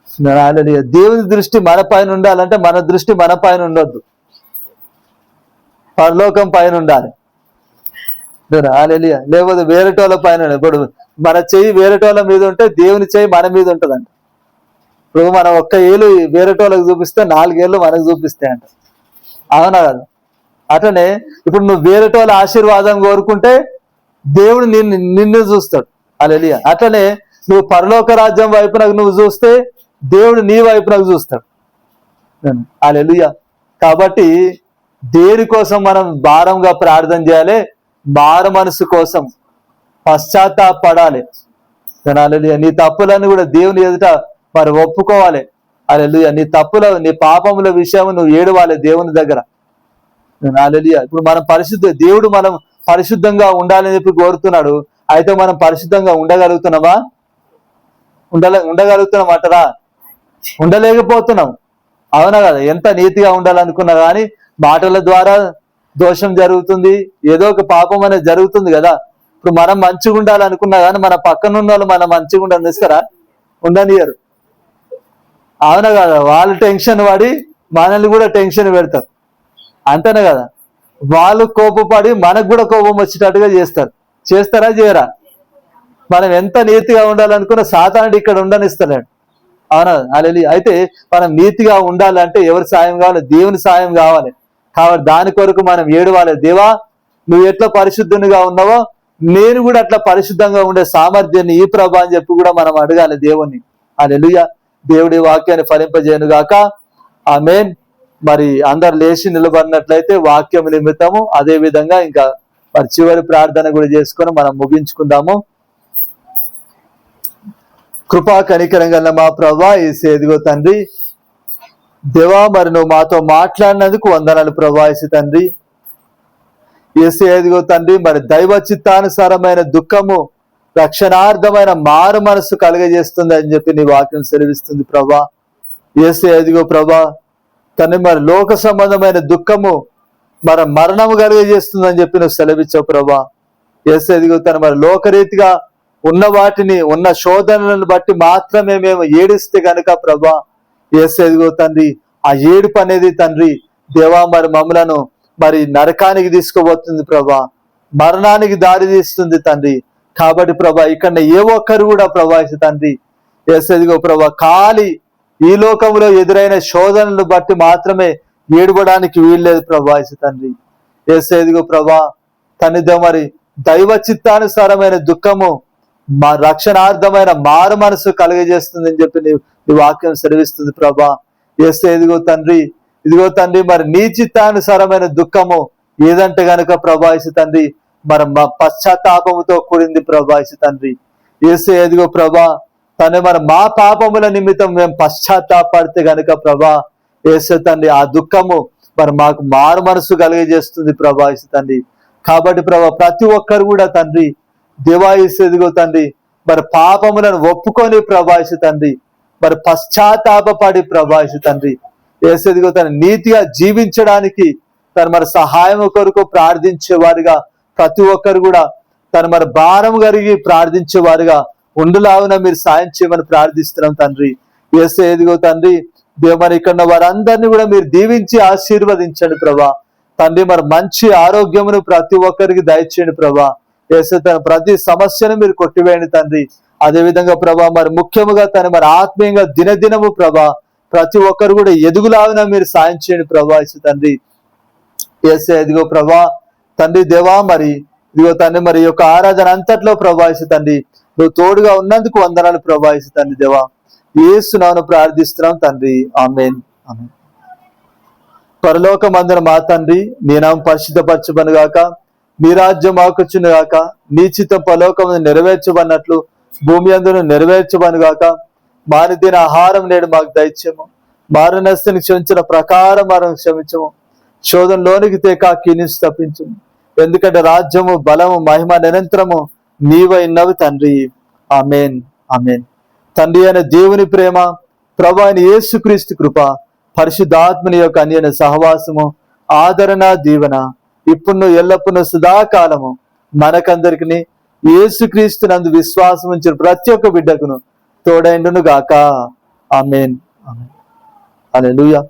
హల్లెలూయా. దేవుని దృష్టి మన పైన ఉండాలంటే మన దృష్టి మన పైన ఉండొద్దు, పరలోకం పైన ఉండాలి. హల్లెలూయా. లేకపోతే వేరేటోళ్ళ పైన. ఇప్పుడు మన చెయ్యి వేరేటోళ్ళ మీద ఉంటే దేవుని చెయ్యి మన మీద ఉంటుందంట. ఇప్పుడు మనం ఒక్క ఏళ్ళు వేరేటోళ్ళకి చూపిస్తే 4 ఏళ్ళు మనకు చూపిస్తాయి అంట. అవునా కదా? అట్లనే ఇప్పుడు నువ్వు వేరేటోళ్ళ ఆశీర్వాదం కోరుకుంటే దేవుడు నిన్ను చూస్తాడు. హల్లెలూయా. అట్లనే నువ్వు పరలోక రాజ్యం వైపునకు నువ్వు చూస్తే దేవుడు నీ వైపునకు చూస్తాడు. హల్లెలూయా. కాబట్టి దేనికోసం మనం భారంగా ప్రార్థన చేయాలి? మారు మనసు కోసం పశ్చాత్తాపడాలి. హల్లెలూయా. నీ తప్పులను కూడా దేవుని ఎదుట మరి ఒప్పుకోవాలి. హల్లెలూయా. నీ పాపముల విషయం నువ్వు ఏడవాలి దేవుని దగ్గర. హల్లెలూయా. ఇప్పుడు దేవుడు మనం పరిశుద్ధంగా ఉండాలని చెప్పి కోరుతున్నాడు. అయితే మనం పరిశుద్ధంగా ఉండగలుగుతున్నామా? ఉండగలుగుతున్నాం అంటారా? ఉండలేకపోతున్నాం. అవునా కదా? ఎంత నీతిగా ఉండాలనుకున్నా కానీ మాటల ద్వారా దోషం జరుగుతుంది, ఏదో ఒక పాపం అనేది జరుగుతుంది కదా. ఇప్పుడు మనం మంచిగా ఉండాలనుకున్నా కానీ మన పక్కన ఉన్న వాళ్ళు మనం మంచిగా ఉండనిస్తారా? ఉండనియరు. అవునా కదా? వాళ్ళు టెన్షన్ పడి మనల్ని కూడా టెన్షన్ పెడతారు. అంతేనే కదా? వాళ్ళు కోపపడి మనకు కూడా కోపం వచ్చేటట్టుగా చేస్తారా చేయరా? మనం ఎంత నీతిగా ఉండాలనుకున్నా సాతానుడు ఇక్కడ ఉండనిస్తలేడు. అవునా? హల్లెలూయా. అయితే మనం నీతిగా ఉండాలంటే ఎవరి సాయం కావాలి? దేవుని సాయం కావాలి. కాబట్టి దాని కొరకు మనం ఏడవాలి. దేవా, నువ్వు ఎట్లా పరిశుద్ధునిగా ఉన్నావో నేను కూడా అట్లా పరిశుద్ధంగా ఉండే సామర్థ్యాన్ని ఈ ప్రభా అని చెప్పి కూడా మనం అడగాలి దేవుణ్ణి. హల్లెలూయా. దేవుడి వాక్యాన్ని ఫలింపజేయను గాక. ఆమేన్. మరి అందరు లేచి నిలబడినట్లయితే వాక్యం నిమిత్తము, అదే విధంగా ఇంకా మరి చివరి ప్రార్థన కూడా చేసుకొని మనం ముగించుకుందాము. కృపా కనికరం గల మా ప్రభా యేసే, ఇదిగో తండ్రి దేవా, మరి నువ్వు మాతో మాట్లాడినందుకు వందనాలు ప్రభా యేసు తండ్రి. యేసే, ఇదిగో తండ్రి, మరి దైవ చిత్తానుసారమైన దుఃఖము రక్షణార్థమైన మారు మనసు కలుగజేస్తుంది అని చెప్పి నీ వాక్యం సెలవిస్తుంది ప్రభా. యేసే, ఇదిగో ప్రభా తండ్రి, మరి లోక సంబంధమైన దుఃఖము మరి మరణము కలుగజేస్తుంది అని చెప్పి నువ్వు సెలవిచ్చావు ప్రభా. యేసే, ఇదిగో తను మరి లోకరీతిగా ఉన్న వాటిని, ఉన్న శోధనలను బట్టి మాత్రమే మేము ఏడిస్తే కనుక ప్రభా యేసే, ఇదిగో తండ్రి, ఆ ఏడుపు అనేది తండ్రి దేవా మరి మమ్మలను మరి నరకానికి తీసుకుపోతుంది ప్రభా, మరణానికి దారి తీస్తుంది తండ్రి. కాబట్టి ప్రభా ఇక్కడ ఏ ఒక్కరు కూడా ప్రభా తండ్రి యేసే, ఇదిగో ప్రభా ఖాళీ ఈ లోకంలో ఎదురైన శోధనలు బట్టి మాత్రమే ఏడవడానికి వీల్లేదు ప్రభా తండ్రి. యేసే, ఇదిగో ప్రభా తండ్రి, మరి దైవ చిత్తానుసారమైన దుఃఖము మా రక్షణార్థమైన మారు మనసు కలుగజేస్తుంది అని చెప్పి నీ వాక్యం సెలవిస్తుంది ప్రభా. యేసే, ఇదిగో తండ్రి, ఇదిగో తండ్రి, మరి నీ చిత్తానుసారమైన దుఃఖము ఏదంటే గనుక ప్రభా తండ్రి మరి మా పశ్చాత్తాపముతో కూడింది ప్రభా తండ్రి. యేసే, ఇదిగో ప్రభా తండ్రి, మరి మా పాపముల నిమిత్తం మేము పశ్చాత్తాపడితే గనుక ప్రభా యేసే తండ్రి ఆ దుఃఖము మరి మాకు మారు మనసు కలిగజేస్తుంది ప్రభా తండ్రి. కాబట్టి ప్రభా ప్రతి ఒక్కరు కూడా తండ్రి దేవా యేసే, ఇదిగో తండ్రి, మరి పాపములను ఒప్పుకొని ప్రభా తండ్రి మరి పశ్చాత్తాపడి ప్రభా తండ్రి యేసే, ఇదిగో తండ్రి నీతిగా జీవించడానికి తను మరి సహాయం కొరకు ప్రార్థించేవారుగా ప్రతి ఒక్కరు కూడా తను మరి భారం కలిగి ప్రార్థించేవారుగా ఉండులాగున మీరు సాయం చేయమని ప్రార్థిస్తున్నాం తండ్రి. యేసే, ఇదిగో తండ్రి దేవ మరి ఇక్కడ వారందరినీ కూడా మీరు దీవించి ఆశీర్వదించండి ప్రభా తండ్రి. మరి మంచి ఆరోగ్యమును ప్రతి ఒక్కరికి దయచేయండి ప్రభా. యేసే, తన ప్రతి సమస్యను మీరు కొట్టివేయండి తండ్రి. అదే విధంగా ప్రభా మరి ముఖ్యముగా తను మరి ఆత్మీయంగా దినదినము ప్రభా ప్రతి ఒక్కరు కూడా ఎదుగులాగున మీరు సాయం చేయండి ప్రభా తండ్రి. యేసే, ఇదిగో ప్రభా తండ్రి దేవా, మరి ఇదిగో తండ్రి మరి యొక్క ఆరాధన అంతట్లో ప్రభా తండ్రి నువ్వు తోడుగా ఉన్నందుకు వందనాలు ప్రభా తండ్రి దేవా. యేసు నామమున ప్రార్థిస్తున్నాం తండ్రి. ఆమేన్, ఆమేన్. పరలోకమందున మా తండ్రి, నీ నామం పరిశుద్ధపరచబడును గాక, నీ రాజ్యం మాకొచ్చును గాక, నీ చిత్తం పరలోకమందు నెరవేర్చబడినట్లు భూమి అందును నెరవేర్చబడును గాక. మానిదిన ఆహారం నేడు మాకు దయచేయము, మారణస్తుని క్షమించిన ప్రకారం మనం క్షమించము, శోధనలోనికి తేక కీని తప్పించము. ఎందుకంటే రాజ్యము బలము మహిమ నిరంతరము నీవైనవి తండ్రి. ఆమేన్, ఆమేన్. తండ్రి అయిన దేవుని ప్రేమ, ప్రభు అయిన యేసుక్రీస్తు కృప, పరిశుద్ధాత్మని యొక్క అన్యోన్య సహవాసము, ఆదరణ, దీవెన ఇప్పుడు ఎల్లప్పుడూ సదాకాలము మనకందరికి యేసుక్రీస్తు నందు విశ్వాసం ఉంచిన ప్రతి ఒక్క బిడ్డకును తోడైండును గాక. ఆమేన్, ఆమేన్. హల్లెలూయా.